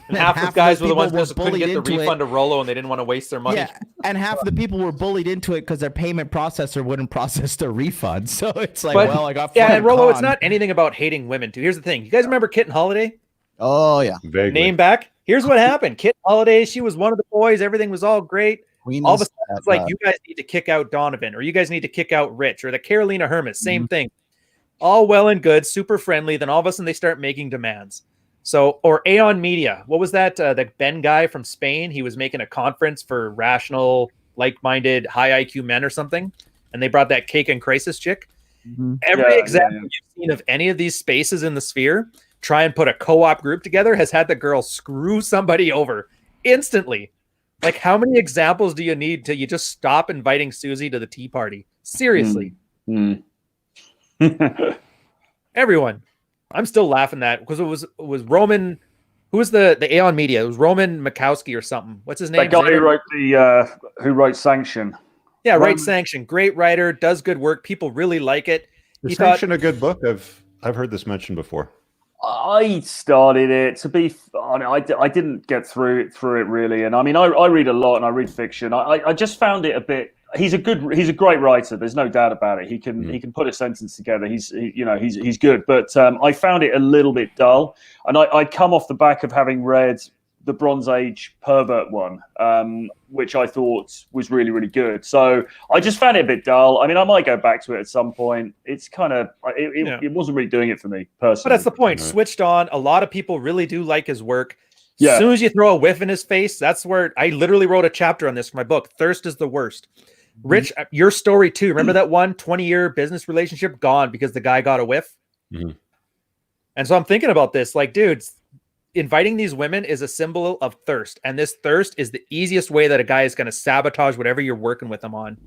And half the of guys those were the ones people that couldn't get the bullied into refund to Rolo, and they didn't want to waste their money. Yeah, and half of the people were bullied into it because their payment processor wouldn't process their refund. So it's like, But, well, I got yeah, fucking and Rolo, it's conned. not anything about hating women, too. Here's the thing. You guys remember Kit and Holiday? Oh yeah. Vaguely. Name back. Here's what happened. Kit and Holiday, she was one of the boys. Everything was all great. Queen All of a is sudden, it's that, like, you guys need to kick out Donovan, or you guys need to kick out Rich, or the Carolina Hermit. Same thing. All well and good, super friendly. Then all of a sudden, they start making demands. So, or Aeon Media. What was that? The Ben guy from Spain. He was making a conference for rational, like-minded, high IQ men or something. And they brought that Cake and Crisis chick. Every example you've seen of any of these spaces in the sphere try and put a co-op group together has had the girl screw somebody over instantly. Like, how many examples do you need till you just stop inviting Susie to the tea party? Seriously. Everyone. I'm still laughing at because it was Roman. Who was the Aeon Media? It was Roman Mikowski or something. What's his name? That guy who wrote Sanction. Yeah, right. Sanction. Great writer, does good work. People really like it. Is Sanction a good book? I've heard this mentioned before. I started it. To be honest, I didn't get through it really. And I mean, I read a lot and I read fiction. I just found it a bit. He's a great writer. There's no doubt about it. He can put a sentence together. He's good. But I found it a little bit dull. And I'd come off the back of having read the Bronze Age pervert one, which I thought was really, really good. So I just found it a bit dull. I mean, I might go back to it at some point. It's kind of it wasn't really doing it for me personally. But that's the point. Right. Switched on. A lot of people really do like his work. Yeah. As soon as you throw a whiff in his face, that's where I literally wrote a chapter on this for my book. Thirst is the worst. Rich, your story too. Remember that one 20-year business relationship gone because the guy got a whiff? Mm-hmm. And so I'm thinking about this, like, dudes, inviting these women is a symbol of thirst. And this thirst is the easiest way that a guy is going to sabotage whatever you're working with them on.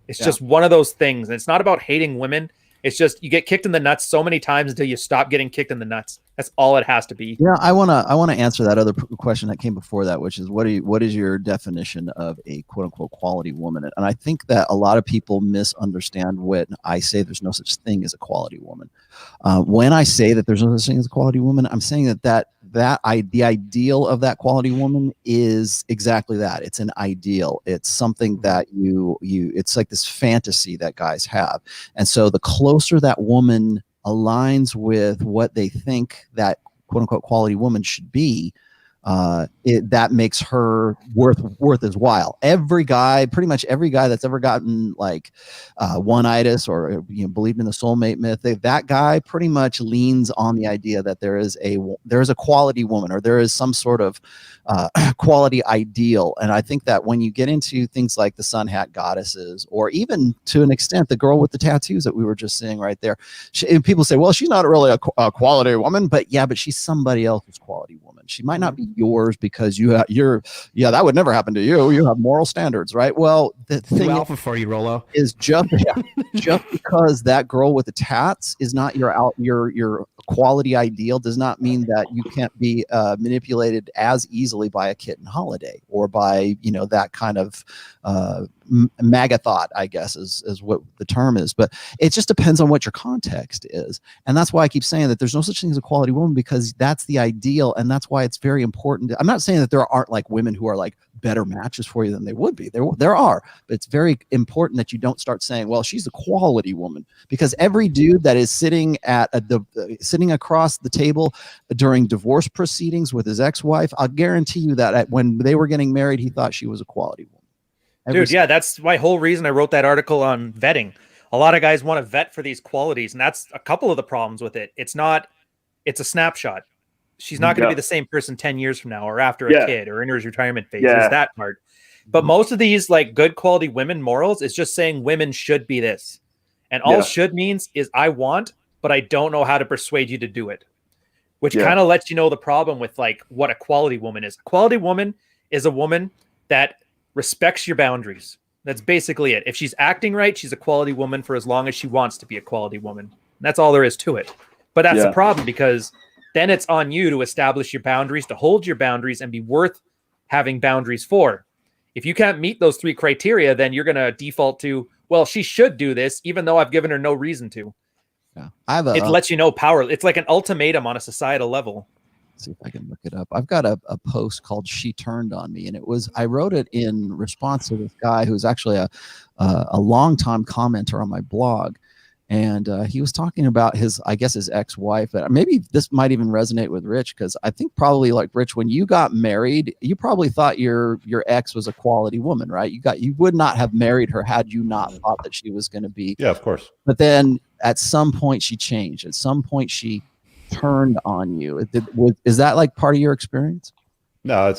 It's just one of those things. And it's not about hating women. It's just you get kicked in the nuts so many times until you stop getting kicked in the nuts. That's all it has to be. Yeah, I wanna answer that other question that came before that, which is what is your definition of a quote unquote quality woman? And I think that a lot of people misunderstand when I say there's no such thing as a quality woman. When I say that there's no such thing as a quality woman, I'm saying that the ideal of that quality woman is exactly that. It's an ideal. It's something that it's like this fantasy that guys have. And so the closer that woman aligns with what they think that quote unquote quality woman should be, that makes her worth his while. Pretty much every guy that's ever gotten like one-itis or believed in the soulmate myth, that guy pretty much leans on the idea that there is a quality woman, or there is some sort of quality ideal. And I think that when you get into things like the sun hat goddesses, or even to an extent the girl with the tattoos that we were just seeing right there, people say, well, she's not really a quality woman, but she's somebody else's quality woman. She might not be yours because that would never happen to you. You have moral standards, right? Well, the thing alpha for you, Rolo, is just because that girl with the tats is not your quality ideal does not mean that you can't be manipulated as easily by a Kitten Holiday or by that kind of MAGA thought, I guess is what the term is. But it just depends on what your context is, and that's why I keep saying that there's no such thing as a quality woman, because that's the ideal, and that's why it's very important. I'm not saying that there aren't like women who are like better matches for you than they would be. There are, but it's very important that you don't start saying, well, she's a quality woman, because every dude that is sitting across the table during divorce proceedings with his ex-wife, I'll guarantee you that when they were getting married, he thought she was a quality woman. Dude, that's my whole reason I wrote that article on vetting. A lot of guys want to vet for these qualities, and that's a couple of the problems with it. It's a snapshot. She's not going to be the same person 10 years from now, or after a kid, or in her retirement phase. There's that part. But most of these like good quality women morals is just saying women should be this. And all should means is I want, but I don't know how to persuade you to do it. Which kind of lets you know the problem with like what a quality woman is. A quality woman is a woman that respects your boundaries. That's basically it. If she's acting right, she's a quality woman for as long as she wants to be a quality woman. That's all there is to it. But that's the Yeah. problem, because then it's on you to establish your boundaries, to hold your boundaries and be worth having boundaries for. If you can't meet those 3 criteria, then you're going to default to, well, she should do this, even though I've given her no reason to. Yeah. I have a, It lets you know power. It's like an ultimatum on a societal level. see if I can look it up. I've got a post called "She Turned on Me," and I wrote it in response to this guy who's actually a longtime commenter on my blog, and he was talking about his ex-wife. Maybe this might even resonate with Rich, because I think probably, like Rich, when you got married, you probably thought your ex was a quality woman, right? You would not have married her had you not thought that she was going to be. Yeah, of course. But then at some point she changed. At some point she turned on you. Is that like part of your experience? No,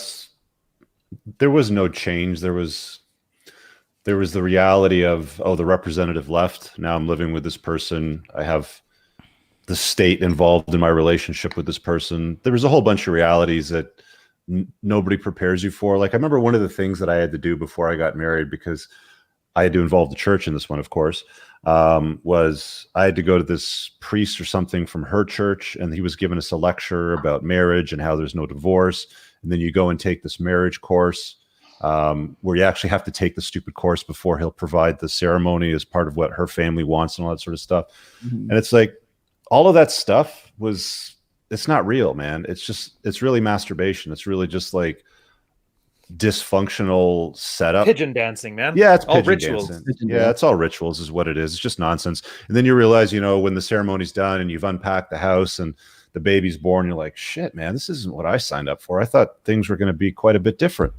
there was no change. There was the reality of, oh, the representative left. Now I'm living with this person. I have the state involved in my relationship with this person. There was a whole bunch of realities that nobody prepares you for. Like, I remember one of the things that I had to do before I got married, because I had to involve the church in this one, of course, was I had to go to this priest or something from her church, and he was giving us a lecture about marriage and how there's no divorce. And then you go and take this marriage course, where you actually have to take the stupid course before he'll provide the ceremony as part of what her family wants and all that sort of stuff. Mm-hmm. And it's like, all of that stuff it's not real, man. It's really masturbation. It's really just like dysfunctional setup. Pigeon dancing, man. Yeah, it's all rituals. Yeah, it's all rituals is what it is. It's just nonsense. And then you realize, when the ceremony's done and you've unpacked the house and the baby's born, you're like, shit, man, this isn't what I signed up for. I thought things were going to be quite a bit different.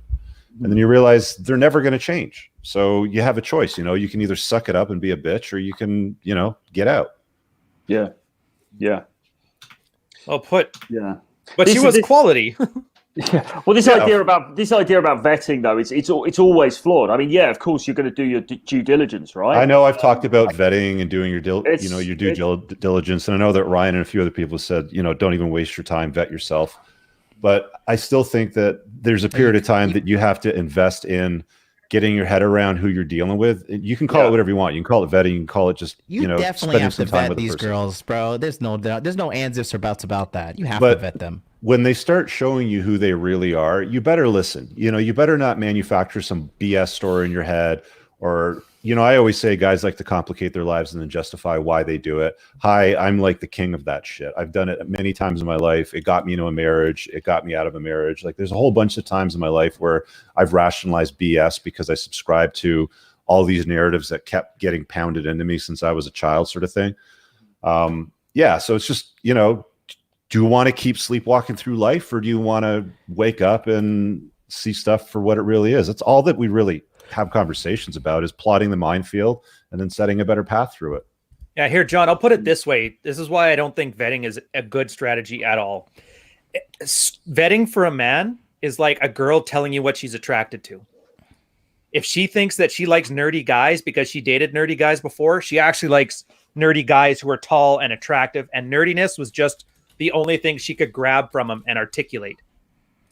And then you realize they're never going to change. So you have a choice. You can either suck it up and be a bitch, or you can, get out. Yeah. Yeah. Well put. Yeah. But she was quality. Yeah. Well, this idea about vetting, though, it's always flawed. I mean, yeah, of course you're going to do your due diligence, right? I know I've talked about vetting and doing your due diligence, and I know that Ryan and a few other people said, don't even waste your time, vet yourself. But I still think that there's a period of time that you have to invest in getting your head around who you're dealing with. You can call it whatever you want. You can call it vetting. You can call it just, definitely have to vet these girls, bro. There's no ands, ifs, or buts about that. You have to vet them. When they start showing you who they really are, you better listen. You better not manufacture some BS story in your head, or, I always say guys like to complicate their lives and then justify why they do it. Hi, I'm like the king of that shit. I've done it many times in my life. It got me into a marriage. It got me out of a marriage. Like, there's a whole bunch of times in my life where I've rationalized BS because I subscribed to all these narratives that kept getting pounded into me since I was a child, sort of thing. So it's just, do you want to keep sleepwalking through life, or do you want to wake up and see stuff for what it really is? That's all that we really have conversations about, is plotting the minefield and then setting a better path through it. Yeah, here, John, I'll put it this way. This is why I don't think vetting is a good strategy at all. Vetting for a man is like a girl telling you what she's attracted to. If she thinks that she likes nerdy guys because she dated nerdy guys before, she actually likes nerdy guys who are tall and attractive, and nerdiness was just the only thing she could grab from them and articulate.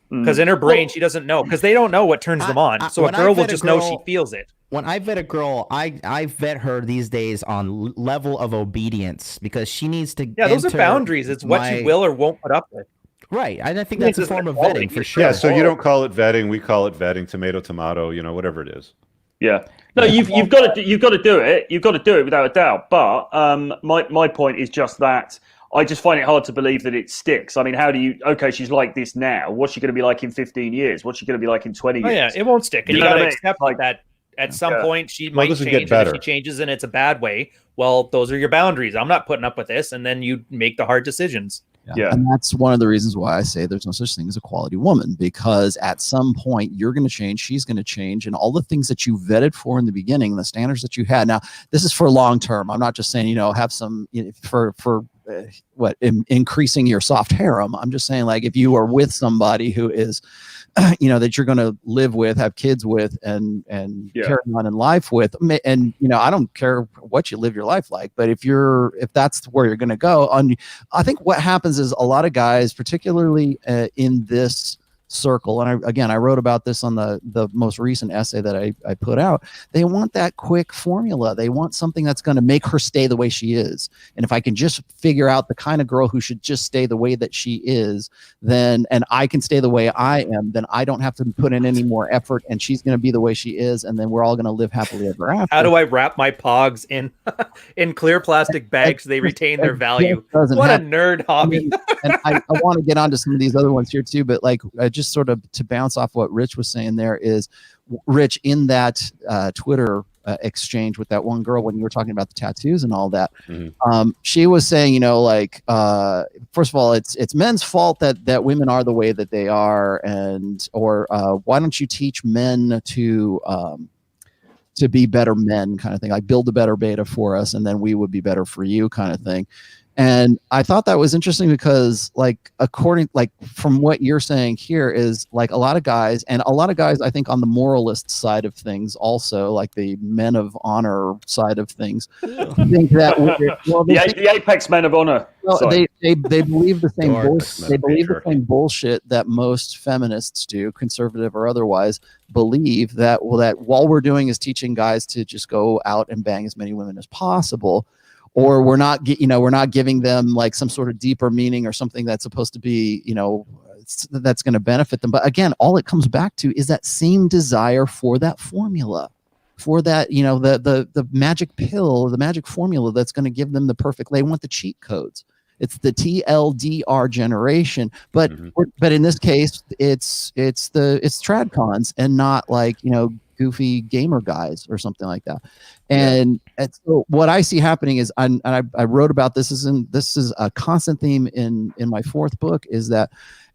Because in her brain, she doesn't know, because they don't know what turns them on. So a girl will just know she feels it. When I vet a girl, I vet her these days on level of obedience, because she needs to. Yeah, those are boundaries. It's what you will or won't put up with. Right. I think that's a form of vetting for sure. Yeah, so you don't call it vetting. We call it vetting, tomato, whatever it is. Yeah. No, you've got to do it. You've got to do it without a doubt. But my point is just that I just find it hard to believe that it sticks. I mean, she's like this now. What's she going to be like in 15 years? What's she going to be like in 20 years? Oh, yeah, it won't stick. And you got to accept that at some point she might change. And if she changes and it's a bad way, well, those are your boundaries. I'm not putting up with this. And then you make the hard decisions. Yeah. And that's one of the reasons why I say there's no such thing as a quality woman, because at some point you're going to change, she's going to change, and all the things that you vetted for in the beginning, the standards that you had. Now, this is for long term. I'm not just saying, have some for increasing your soft harem. I'm just saying, like, if you are with somebody who is, that you're going to live with, have kids with, and carry on in life with, and I don't care what you live your life like, but if that's where you're going to go, I think what happens is a lot of guys, particularly in this circle. And I wrote about this on the most recent essay that I put out. They want that quick formula. They want something that's going to make her stay the way she is. And if I can just figure out the kind of girl who should just stay the way that she is, then, and I can stay the way I am, then I don't have to put in any more effort, and she's going to be the way she is, and then we're all going to live happily ever after. How do I wrap my pogs in clear plastic bags so they retain their value? What a nerd hobby. And I want to get onto some of these other ones here too, but like just sort of to bounce off what Rich was saying there is, Rich, in that Twitter exchange with that one girl when you were talking about the tattoos and all that, she was saying, you know, like first of all, it's men's fault that women are the way that they are, and or why don't you teach men to be better men, kind of thing, like build a better beta for us and then we would be better for you, kind of thing. And I thought that was interesting because, like, from what you're saying here is like a lot of guys, I think on the moralist side of things, also like the men of honor side of things, think that the apex men of honor. Well, they believe the same bullshit. They believe the same bullshit that most feminists do, conservative or otherwise, believe that all we're doing is teaching guys to just go out and bang as many women as possible. Or we're not giving them like some sort of deeper meaning or something that's supposed to be, you know, that's going to benefit them. But again, all it comes back to is that same desire for that formula, for that, you know, the magic pill, the magic formula that's going to give them the perfect. They want the cheat codes. It's the TLDR generation, but in this case, it's tradcons and not like, you know, goofy gamer guys or something like that. And so what I see happening is, I wrote about this. This is a constant theme in my fourth book, is that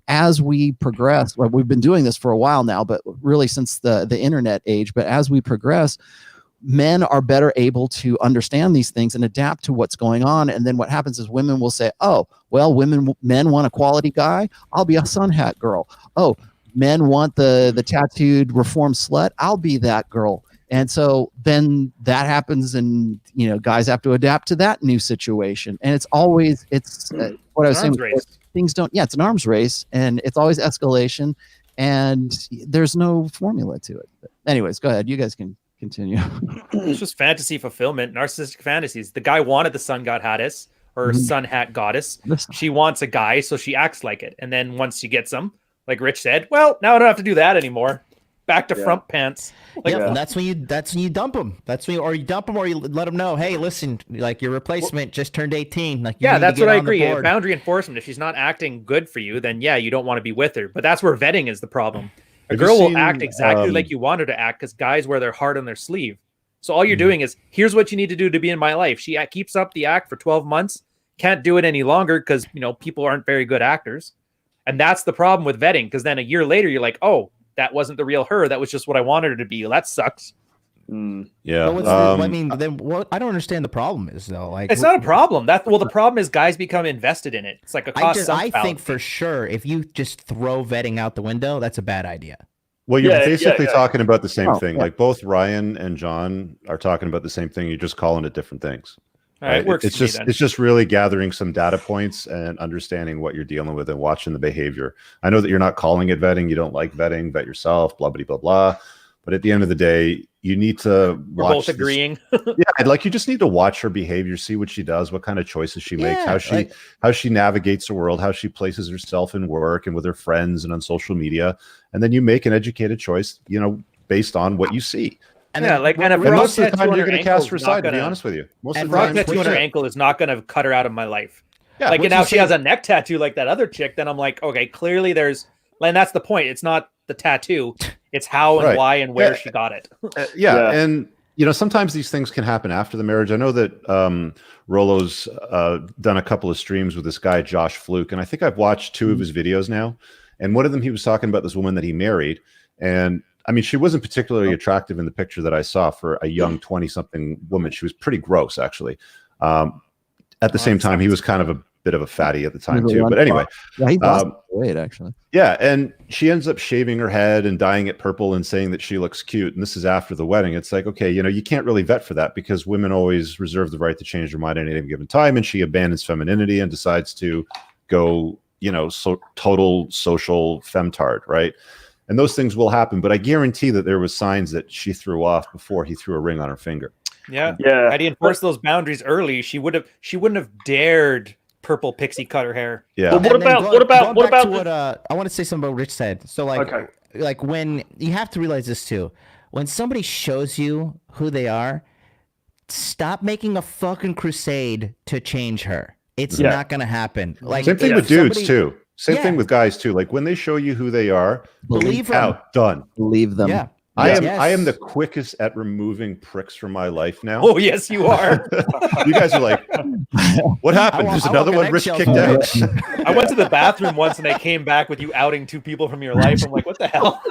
as we progress, well, we've been doing this for a while now, but really since the internet age, but as we progress, men are better able to understand these things and adapt to what's going on. And then what happens is women will say, oh, well, men want a quality guy. I'll be a sun hat girl. Oh, men want the tattooed reformed slut. I'll be that girl. And so then that happens, and, you know, guys have to adapt to that new situation. And it's always, what I was saying, things don't, it's an arms race, and it's always escalation, and there's no formula to it. But anyways, go ahead. You guys can continue. It's just fantasy fulfillment, narcissistic fantasies. The guy wanted the sun god goddess or sun hat goddess. She wants a guy, so she acts like it. And then once she gets him, like Rich said, well, now I don't have to do that anymore. Back to front pants. Like, and that's when you dump them. You dump them, or you let them know, hey, listen, like your replacement just turned 18. Like, that's what I agree. Boundary enforcement. If she's not acting good for you, then you don't want to be with her. But that's where vetting is the problem. A girl will act exactly like you want her to act, because guys wear their heart on their sleeve. So all you're doing is, here's what you need to do to be in my life. She keeps up the act for 12 months, can't do it any longer because, you know, people aren't very good actors. And that's the problem with vetting, because then a year later, you're like, oh, that wasn't the real her. That was just what I wanted her to be. That sucks. Yeah. I mean, then what? I don't understand the problem is, though. Like, it's not a problem. The problem is guys become invested in it. It's like a cost. I think for sure, if you just throw vetting out the window, that's a bad idea. Well, you're basically talking about the same thing. Like both Ryan and John are talking about the same thing. You're just calling it different things. Right? It's just really gathering some data points and understanding what you're dealing with and watching the behavior. I know that you're not calling it vetting. You don't like vetting, vet yourself, blah, blah, blah, blah. But at the end of the day, you need to watch. We're both agreeing. Like you just need to watch her behavior, see what she does, what kind of choices she makes, how she navigates the world, how she places herself in work and with her friends and on social media. And then you make an educated choice, you know, based on what you see. And most of the time you're going to cast her aside, to be honest with you. Most of the time, tattoo on her ankle is not going to cut her out of my life. Yeah, like, and now she has a neck tattoo like that other chick, then I'm like, okay, clearly and that's the point. It's not the tattoo. It's how and why and where she got it. And, you know, sometimes these things can happen after the marriage. I know that Rollo's done a couple of streams with this guy, Josh Fluke, and I think I've watched 2 of his videos now. And one of them, he was talking about this woman that he married. And I mean, she wasn't particularly attractive in the picture that I saw for a young 20-something woman. She was pretty gross, actually. At the same time, he was kind of a bit of a fatty at the time, too. But anyway. Yeah, he lost weight, actually. Yeah, and she ends up shaving her head and dyeing it purple and saying that she looks cute. And this is after the wedding. It's like, okay, you know, you can't really vet for that because women always reserve the right to change their mind at any given time. And she abandons femininity and decides to go total social femtard, right? And those things will happen, but I guarantee that there was signs that she threw off before he threw a ring on her finger. Yeah. Had he enforced those boundaries early, she wouldn't have dared purple pixie cut her hair. Yeah. But what about I want to say something about what Rich said. So like when you have to realize this too, when somebody shows you who they are, stop making a fucking crusade to change her. It's not gonna happen. Like same thing with dudes too. Same thing with guys too. Like when they show you who they are, believe them. Out, done. Believe them. Yeah. I am the quickest at removing pricks from my life now. Oh yes, you are. You guys are like, what happened? There's another one Rich kicked out. I went to the bathroom once and I came back with you outing 2 people from your life. I'm like, what the hell?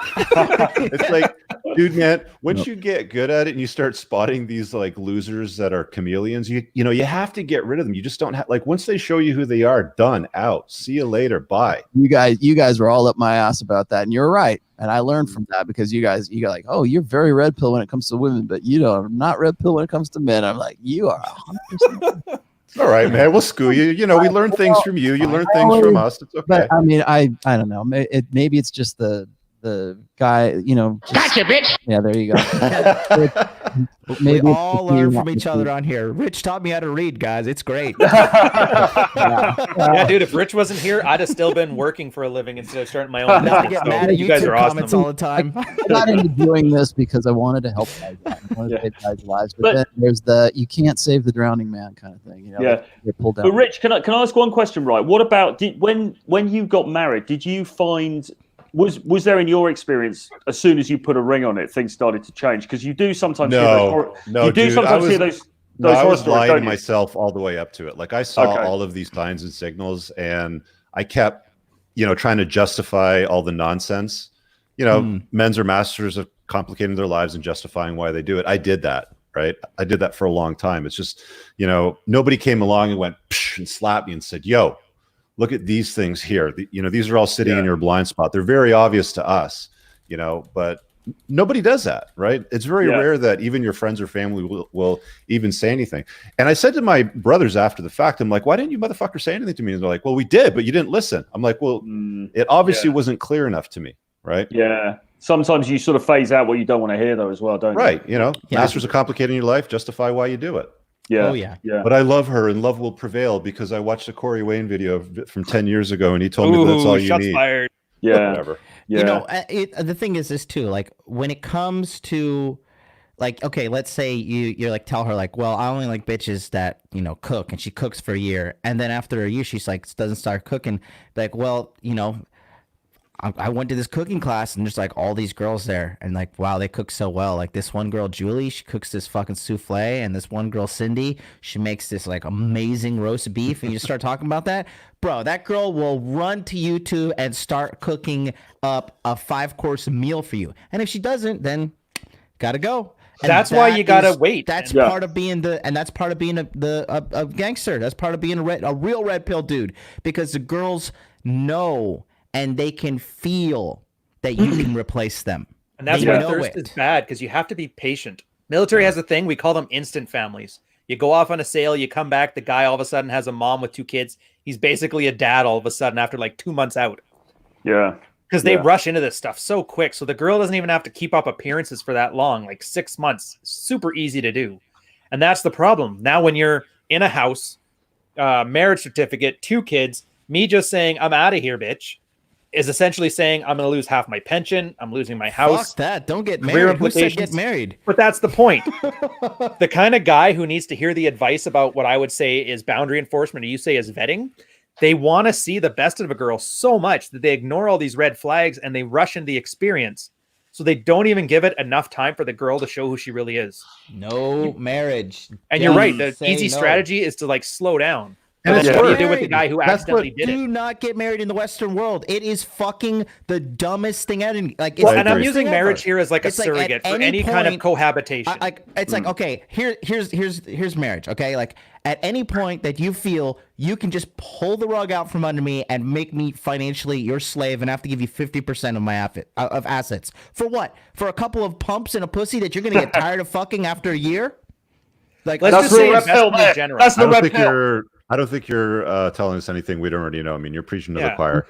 It's like, dude, man, once you get good at it and you start spotting these like losers that are chameleons, you know, you have to get rid of them. You just don't have, like, once they show you who they are, done, out. See you later. Bye. You guys were all up my ass about that, and you're right. And I learned from that because you got like, oh, you're very red pill when it comes to women, but not red pill when it comes to men. I'm like, you are 100%. All right, man. We'll school you. You know, we learn things from you. You learn things from us. It's okay. But I mean, I don't know. Maybe it's just the guy, Gotcha, bitch. Yeah, there you go. We all learn from each other on here. Rich taught me how to read, guys. It's great. Yeah, dude. If Rich wasn't here, I'd have still been working for a living instead of starting my own business. I get mad at you guys are comments awesome all the time. I got into doing this because I wanted to help guys out. I wanted to save guys' lives. But then there's the you can't save the drowning man kind of thing. You're pulled down. But Rich, can I ask one question? Right. What about when you got married? Did you find was there in your experience as soon as you put a ring on it, things started to change? Because you do sometimes hear those. I was lying to myself all the way up to it. Like I saw all of these signs and signals, and I kept, trying to justify all the nonsense. Men's are masters of complicating their lives and justifying why they do it. I did that, right? I did that for a long time. It's just, nobody came along and went psh, and slapped me and said, "Yo, look at these things here. These are all sitting in your blind spot. They're very obvious to us, but nobody does that, right? It's very rare that even your friends or family will even say anything." And I said to my brothers after the fact, I'm like, "Why didn't you motherfucker say anything to me?" And they're like, "Well, we did, but you didn't listen." I'm like, "Well, it obviously wasn't clear enough to me." Right. Yeah. Sometimes you sort of phase out what you don't want to hear though as well, don't you? Right. Masters of complicating your life, justify why you do it. Yeah. Oh, yeah. But I love her, and love will prevail because I watched a Corey Wayne video from 10 years ago, and he told me that's all you need. Fired. Yeah. Whatever. Yeah. The thing is this too, like when it comes to like, okay, let's say you're like, tell her like, well, I only like bitches that, cook, and she cooks for a year. And then after a year, she's like, doesn't start cooking. Like, well, I went to this cooking class and there's like all these girls there and like, wow, they cook so well. Like this one girl, Julie, she cooks this fucking souffle, and this one girl, Cindy, she makes this like amazing roast beef, and you just start talking about that. Bro, that girl will run to YouTube and start cooking up a 5-course meal for you. And if she doesn't, then gotta go. And that's why you gotta wait. That's part of being that's part of being a gangster. That's part of being a real red pill dude, because the girls know and they can feel that you can replace them. And that's why thirst is bad, because you have to be patient. Military has a thing, we call them instant families. You go off on a sail, you come back, the guy all of a sudden has a mom with 2 kids. He's basically a dad all of a sudden after like 2 months out. Yeah. Because they rush into this stuff so quick. So the girl doesn't even have to keep up appearances for that long, like 6 months. Super easy to do. And that's the problem. Now when you're in a house, marriage certificate, 2 kids, me just saying, "I'm out of here, bitch," is essentially saying I'm going to lose half my pension. I'm losing my house. Fuck that. Don't get married. Who said get married? But that's the point. The kind of guy who needs to hear the advice about what I would say is boundary enforcement, or you say is vetting, they want to see the best of a girl so much that they ignore all these red flags and they rush into the experience. So they don't even give it enough time for the girl to show who she really is. No marriage. And you're right. The easy strategy is to like slow down. And that's what you did with the guy who accidentally did it. Do not get married in the Western world. It is fucking the dumbest thing ever. Like, well, and I'm using marriage here as like a surrogate for any kind of cohabitation. It's like, okay, here's marriage. Okay, like at any point that you feel you can just pull the rug out from under me and make me financially your slave, and I have to give you 50% of my assets for what? For a couple of pumps and a pussy that you're gonna get tired of fucking after a year? Like, let's just say investment in general. That's the red pill. I don't think you're telling us anything we don't already know. I mean, you're preaching to the Yeah. choir.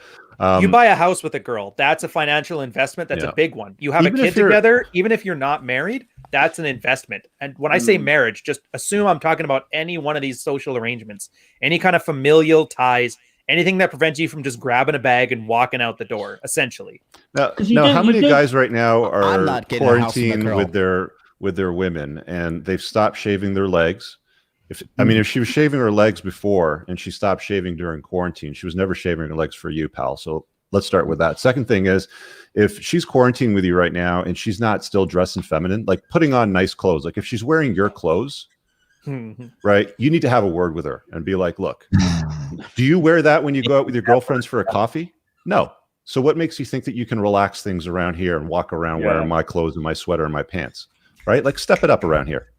You buy a house with a girl. That's a financial investment. That's a big one. You have Even a if kid together, even if you're not married, that's an investment. And when I say marriage, just assume I'm talking about any one of these social arrangements, any kind of familial ties, anything that prevents you from just grabbing a bag and walking out the door, essentially. Now, how many guys right now are quarantined with their women and they've stopped shaving their legs? If she was shaving her legs before and she stopped shaving during quarantine, she was never shaving her legs for you, pal. So let's start with that. Second thing is, if she's quarantined with you right now and she's not still dressing feminine, like putting on nice clothes, like if she's wearing your clothes, right, you need to have a word with her and be like, look, do you wear that when you go out with your girlfriends for a coffee? No. So what makes you think that you can relax things around here and walk around wearing my clothes and my sweater and my pants, right? Like step it up around here.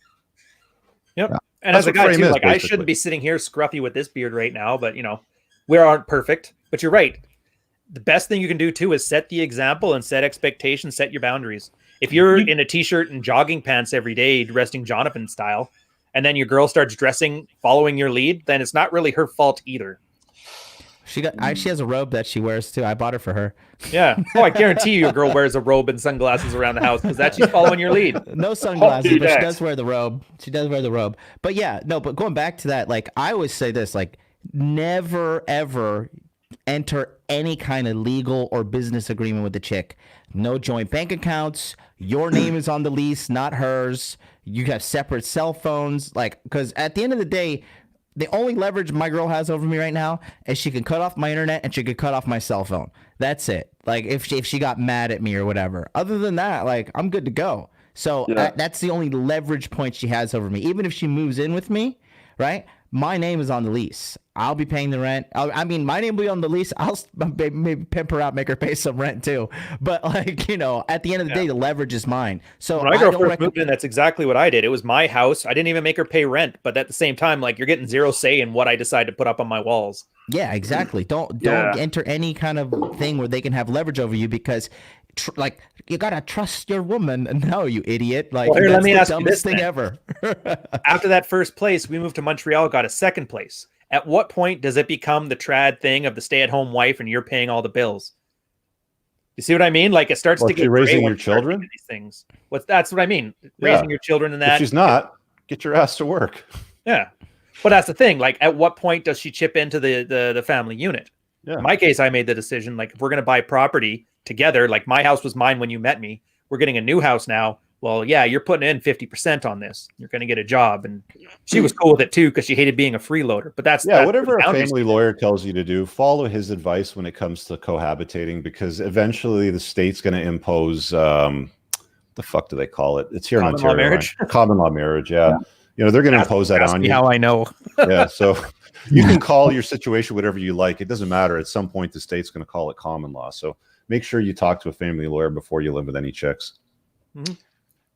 Yep. Yeah. And as a guy too, like I shouldn't be sitting here scruffy with this beard right now, but we aren't perfect. But you're right. The best thing you can do too is set the example and set expectations, set your boundaries. If you're in a t-shirt and jogging pants every day, dressing Jonathan style, and then your girl starts dressing, following your lead, then it's not really her fault either. She has a robe that she wears too. I bought it for her. Yeah. Oh, I guarantee you your girl wears a robe and sunglasses around the house because she's following your lead. No sunglasses, but she does wear the robe. But but going back to that, like I always say this, like never ever enter any kind of legal or business agreement with the chick. No joint bank accounts. Your name is on the lease, not hers. You have separate cell phones, like because at the end of the day, the only leverage my girl has over me right now is she can cut off my internet and she could cut off my cell phone. That's it. Like if she got mad at me or whatever. Other than that, like I'm good to go. So that's the only leverage point she has over me. Even if she moves in with me, right? My name is on the lease. I'll be paying the rent. My name will be on the lease. I'll maybe pimp her out, make her pay some rent too. But like, at the end of the day, the leverage is mine. So when I first moved in, that's exactly what I did. It was my house. I didn't even make her pay rent. But at the same time, like you're getting zero say in what I decide to put up on my walls. Yeah, exactly. Don't enter any kind of thing where they can have leverage over you because like you gotta trust your woman. No, you idiot. Like well, here, that's let me the ask dumbest you this thing ever. After that first place, we moved to Montreal, got a second place. At what point does it become the trad thing of the stay-at-home wife and you're paying all the bills? You see what I mean? Like it starts to get raising your children. These things. That's what I mean. Raising your children and that. If she's not, get your ass to work. Yeah, but that's the thing. Like, at what point does she chip into the family unit? Yeah. In my case, I made the decision. Like, if we're gonna buy property together, like my house was mine when you met me. We're getting a new house now. Well, yeah, you're putting in 50% on this. You're going to get a job. And she was cool with it too because she hated being a freeloader. But that's whatever a family lawyer tells you to do, follow his advice when it comes to cohabitating because eventually the state's going to impose the fuck do they call it? It's here in Ontario. Common law marriage. Right? Common law marriage, yeah. They're going to impose that on you. How I know. Yeah, so you can call your situation whatever you like. It doesn't matter. At some point, the state's going to call it common law. So make sure you talk to a family lawyer before you live with any chicks. Mm-hmm.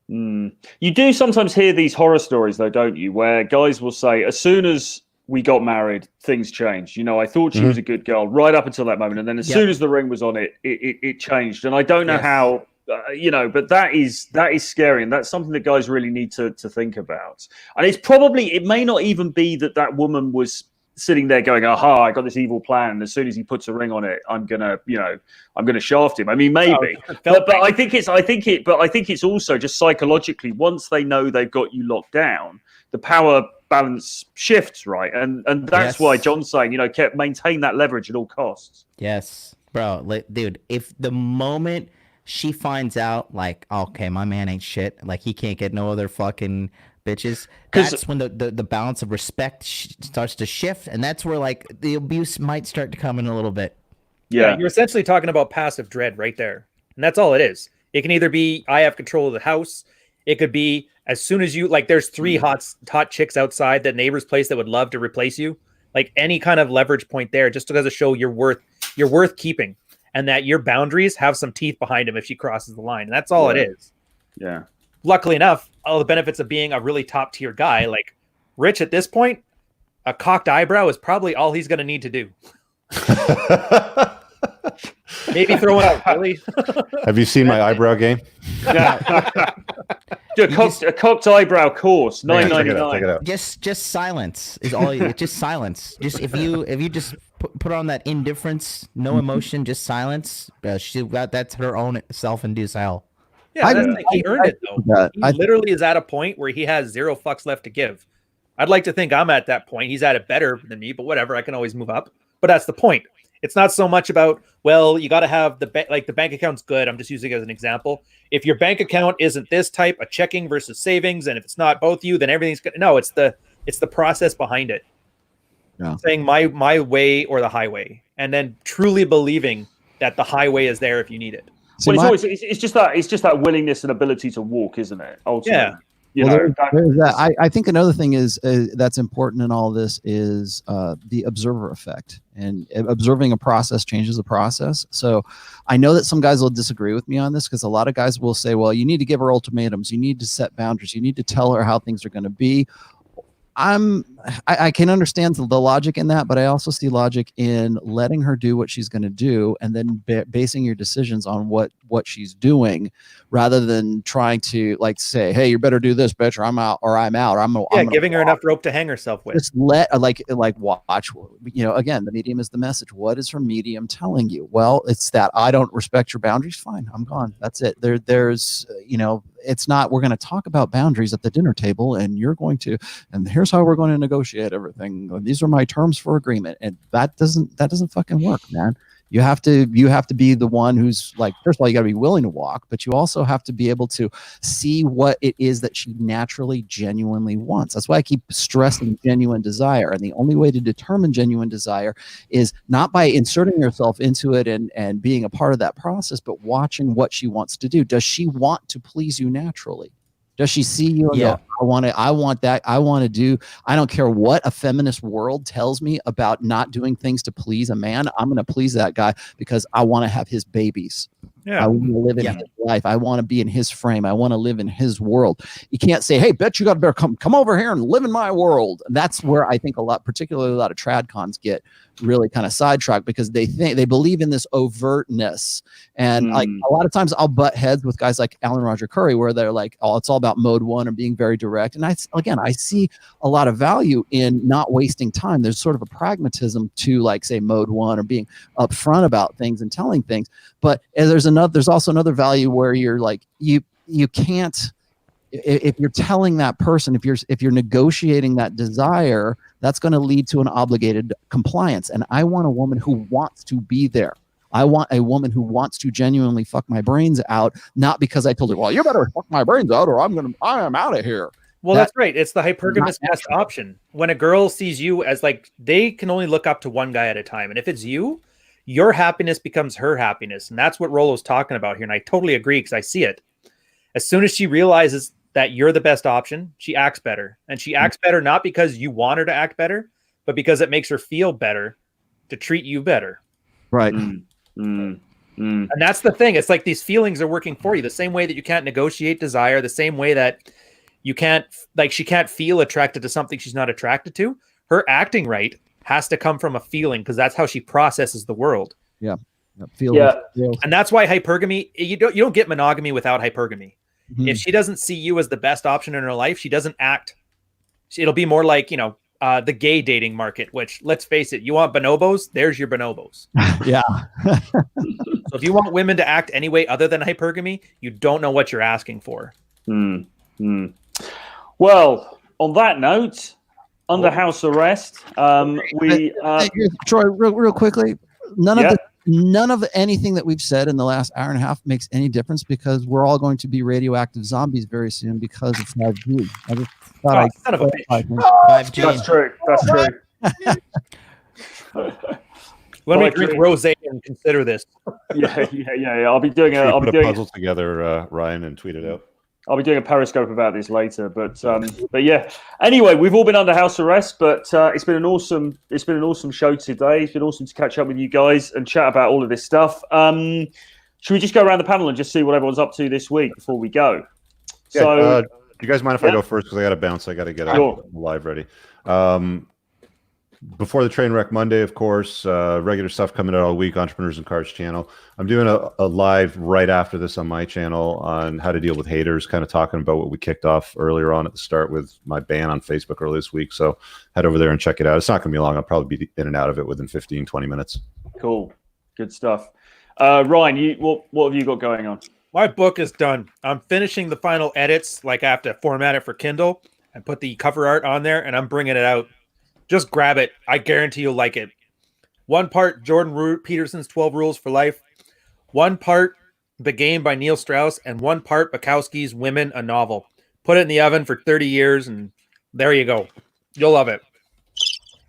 You do sometimes hear these horror stories, though, don't you? Where guys will say, as soon as we got married, things changed. I thought she was a good girl right up until that moment. And then as soon as the ring was on it changed. And I don't know how, but that is scary. And that's something that guys really need to think about. And it may not even be that woman was sitting there going, aha, I got this evil plan. And as soon as he puts a ring on it, I'm gonna shaft him. I mean, maybe, but I think it's also just psychologically, once they know they've got you locked down, the power balance shifts, right? And that's why John's saying, kept maintain that leverage at all costs. Yes, bro, dude, if the moment she finds out, like, okay, my man ain't shit, like he can't get no other fucking bitches, that's when the balance of respect starts to shift, and that's where like the abuse might start to come in a little bit. Yeah, you're essentially talking about passive dread right there, and that's all it is. It can either be I have control of the house, it could be as soon as you like there's 3 hot chicks outside that neighbor's place that would love to replace you, like any kind of leverage point there, just to show you're worth keeping, and that your boundaries have some teeth behind them if she crosses the line, and that's all it is. Yeah. Luckily enough, all the benefits of being a really top tier guy, like Rich at this point, a cocked eyebrow is probably all he's going to need to do. Maybe throw it out, really. Have you seen my eyebrow game? a cocked eyebrow course, Yeah, check $9.99. it out. Just silence is all. Just silence. Just if you just put on that indifference, no emotion, just silence. That's her own self-induced hell. Yeah, he earned it though. He literally is at a point where he has 0 fucks left to give. I'd like to think I'm at that point. He's at it better than me, but whatever. I can always move up. But that's the point. It's not so much about, well, you got to have the bank account's good. I'm just using it as an example. If your bank account isn't this type, a checking versus savings, and if it's not both you, then everything's good. No, it's the process behind it. Yeah. Saying my way or the highway, and then truly believing that the highway is there if you need it. Well, it's just that willingness and ability to walk, isn't it? Ultimately. Yeah. There's that. I think another thing is that's important in all this is the observer effect, and observing a process changes the process. So I know that some guys will disagree with me on this, because a lot of guys will say, well, you need to give her ultimatums, you need to set boundaries, you need to tell her how things are going to be. I can understand the logic in that, but I also see logic in letting her do what she's going to do, and then basing your decisions on what she's doing, rather than trying to like say, hey, you better do this, bitch, or I'm out, or I'm out, or I'm giving her enough rope to hang herself with. Just let like watch. Again, the medium is the message. What is her medium telling you? Well, it's that I don't respect your boundaries. Fine, I'm gone. That's it. There's it's not, we're going to talk about boundaries at the dinner table, and you're going to, and here's how we're going to negotiate everything. These are my terms for agreement. And that doesn't fucking work, man. You have to be the one who's like, first of all, you got to be willing to walk, but you also have to be able to see what it is that she naturally, genuinely wants. That's why I keep stressing genuine desire. And the only way to determine genuine desire is not by inserting yourself into it and being a part of that process, but watching what she wants to do. Does she want to please you naturally? Does she see you and go, I want that. I want to do, I don't care what a feminist world tells me about not doing things to please a man. I'm going to please that guy because I want to have his babies. Yeah. I want to live in his life. I want to be in his frame. I want to live in his world. You can't say, hey, bitch, you got to better come over here and live in my world. And that's where I think particularly a lot of trad cons get really kind of sidetracked, because they believe in this overtness. And like a lot of times I'll butt heads with guys like Alan Roger Curry, where they're like, oh, it's all about mode one and being very direct. And I see a lot of value in not wasting time. There's sort of a pragmatism to, like, say, mode one, or being upfront about things and telling things. But there's also another value where you're like, you can't, if you're telling that person, if you're negotiating that desire, that's going to lead to an obligated compliance. And I want a woman who wants to be there. I want a woman who wants to genuinely fuck my brains out, not because I told her, well, you better fuck my brains out or I am out of here. Well, that's right. It's the hypergamous best option. When a girl sees you as, like, they can only look up to one guy at a time. And if it's you, your happiness becomes her happiness. And that's what Rollo's talking about here. And I totally agree, because I see it. As soon as she realizes that you're the best option, she acts better. And she acts better not because you want her to act better, but because it makes her feel better to treat you better. Right. And that's the thing. It's like these feelings are working for you. The same way that you can't negotiate desire, the same way that you can't, like, she can't feel attracted to something she's not attracted to. Her acting right has to come from a feeling, because that's how she processes the world. Yeah. And that's why hypergamy, you don't get monogamy without hypergamy. Mm-hmm. If she doesn't see you as the best option in her life, she doesn't act. It'll be more like, the gay dating market, which, let's face it, you want bonobos, there's your bonobos. Yeah. So if you want women to act any way other than hypergamy, you don't know what you're asking for. Well, on that note, under house arrest, Troy, real quickly, none of anything that we've said in the last hour and a half makes any difference, because we're all going to be radioactive zombies very soon because of 5G. I just thought son of a bitch. 5G. That's true. Let me drink rosé and consider this. Yeah. I'll be doing a puzzle together, Ryan, and tweet it out. I'll be doing a Periscope about this later, but yeah. Anyway, we've all been under house arrest, but it's been an awesome show today. It's been awesome to catch up with you guys and chat about all of this stuff. Should we just go around the panel and just see what everyone's up to this week before we go? Yeah, so, do you guys mind if I go first? Because I got to bounce. I got to get live ready. before the train wreck Monday, of course, regular stuff coming out all week, Entrepreneurs and Cards channel. I'm doing a live right after this on my channel on how to deal with haters, kind of talking about what we kicked off earlier on at the start with my ban on Facebook earlier this week. So head over there and check it out. It's not going to be long. I'll probably be in and out of it within 15, 20 minutes. Cool. Good stuff. Ryan, what have you got going on? My book is done. I'm finishing the final edits. Like I have to format it for Kindle and put the cover art on there, and I'm bringing it out. Just grab it. I guarantee you'll like it. One part Jordan Peterson's 12 Rules for Life. One part The Game by Neil Strauss, and one part Bukowski's Women, a Novel. Put it in the oven for 30 years, and there you go. You'll love it.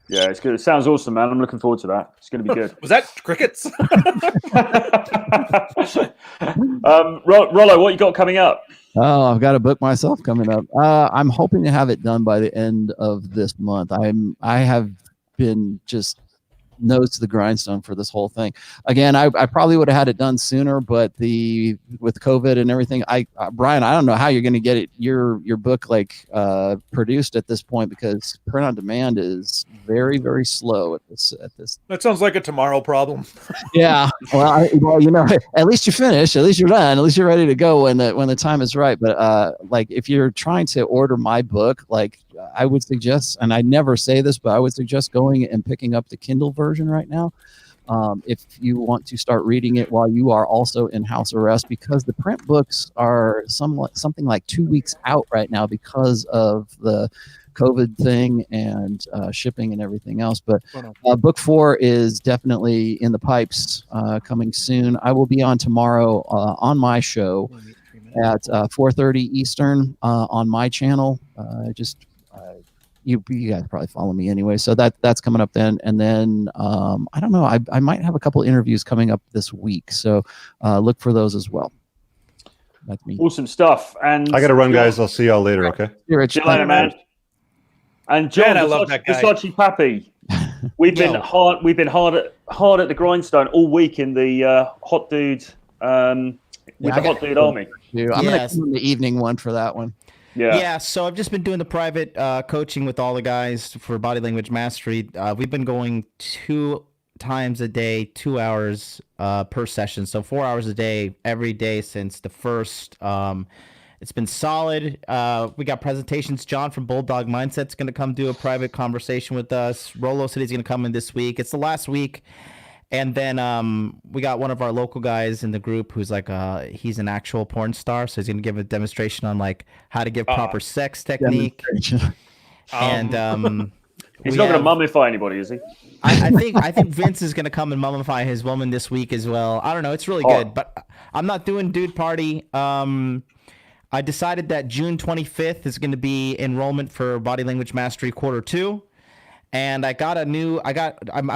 Yeah, it's good. It sounds awesome, man. I'm looking forward to that. It's going to be good. Was that crickets? Rollo, what you got coming up? Oh, I've got a book myself coming up. I'm hoping to have it done by the end of this month. I have been just nose to the grindstone for this whole thing. Again, I probably would have had it done sooner, but with COVID and everything, Brian, I don't know how you're going to get it your book produced at this point, because print on demand is very, very slow at this. That sounds like a tomorrow problem. Yeah. Well, at least you finish, at least you're done, at least you're ready to go when the time is right. But if you're trying to order my book, I would suggest, and I never say this, but I would suggest going and picking up the Kindle version right now. If you want to start reading it while you are also in house arrest, because the print books are something like 2 weeks out right now because of the COVID thing and shipping and everything else. But book 4 is definitely in the pipes, coming soon. I will be on tomorrow on my show at 4:30 Eastern on my channel. You guys probably follow me anyway, so that's coming up then. And then I don't know, I might have a couple interviews coming up this week, so look for those as well. That's me. Awesome stuff. And I got to run, guys. I'll see y'all later. Okay. See you later, man. And John, I love that guy. Versace Pappy. We've been hard. We've been hard at the grindstone all week in the hot dude hot dude army. I'm gonna come in the evening one for that one. Yeah, so I've just been doing the private coaching with all the guys for body language mastery. We've been going 2 times a day, 2 hours per session. So 4 hours a day, every day since the first. It's been solid. We got presentations. John from Bulldog Mindset's going to come do a private conversation with us. Rollo said he's going to come in this week. It's the last week. And then we got one of our local guys in the group who's he's an actual porn star, so he's gonna give a demonstration on how to give proper sex technique. And he's not gonna mummify anybody, is he? I think Vince is gonna come and mummify his woman this week as well. I don't know, it's really good, but I'm not doing dude party. I decided that June 25th is gonna be enrollment for Body Language Mastery Quarter 2. And I'm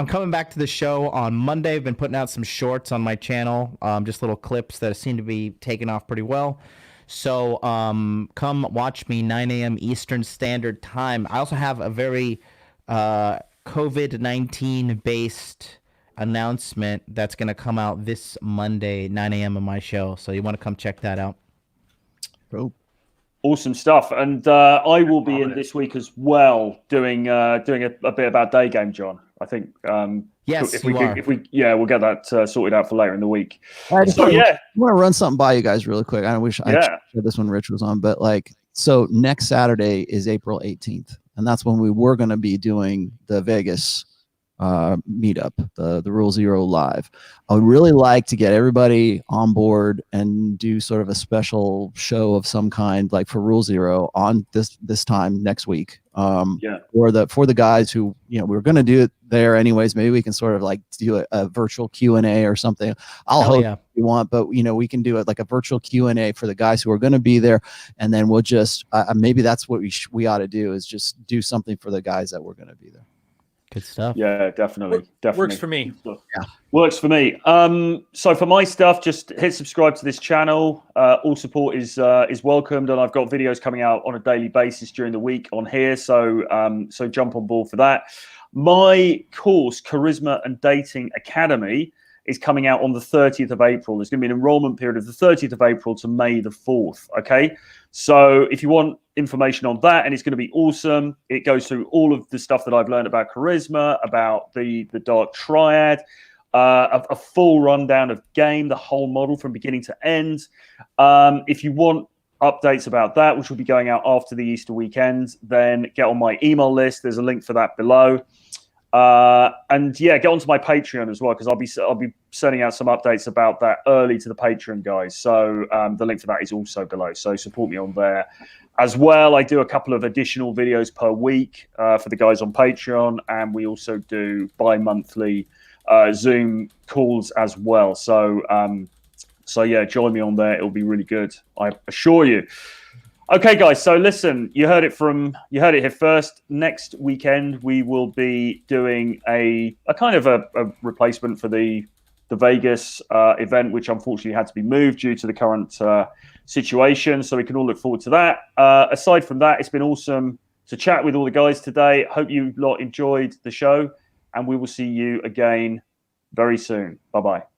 coming back to the show on Monday. I've been putting out some shorts on my channel, just little clips that seem to be taking off pretty well. So come watch me 9 a.m. Eastern Standard Time. I also have a very COVID-19 based announcement that's going to come out this Monday, 9 a.m. on my show. So you want to come check that out. Cool. Awesome stuff. And I will be in this week as well, doing a bit about day game, John. I think yes, we'll get that sorted out for later in the week. I want to run something by you guys really quick. I wish I said this when Rich was on, but so next Saturday is April 18th, and that's when we were going to be doing the Vegas meetup, the Rule Zero Live. I would really like to get everybody on board and do sort of a special show of some kind, for Rule Zero on this time next week. For the guys who, we were going to do it there anyways. Maybe we can sort of do a virtual Q&A or something. I'll host if you want, but we can do it like a virtual Q&A for the guys who are going to be there, and then we'll just maybe that's what we ought to do, is just do something for the guys that were going to be there. Good stuff. Yeah, definitely. Works for me. Yeah. Works for me. So for my stuff, just hit subscribe to this channel. All support is welcomed, and I've got videos coming out on a daily basis during the week on here. So jump on board for that. My course, Charisma and Dating Academy, is coming out on the 30th of April. There's going to be an enrollment period of the 30th of April to May the 4th. Okay. So if you want information on that, and it's going to be awesome, it goes through all of the stuff that I've learned about charisma, about the dark triad, a full rundown of game, the whole model from beginning to end. If you want updates about that, which will be going out after the Easter weekend, then get on my email list. There's a link for that below. And yeah, get onto my Patreon as well, because I'll be sending out some updates about that early to the Patreon guys. So the link for that is also below. So support me on there as well. I do a couple of additional videos per week for the guys on Patreon, and we also do bi-monthly Zoom calls as well. So yeah, join me on there. It'll be really good, I assure you. Okay, guys. So listen, you heard it here first. Next weekend, we will be doing a kind of a replacement for the Vegas event, which unfortunately had to be moved due to the current situation. So we can all look forward to that. Aside from that, it's been awesome to chat with all the guys today. Hope you lot enjoyed the show, and we will see you again very soon. Bye-bye.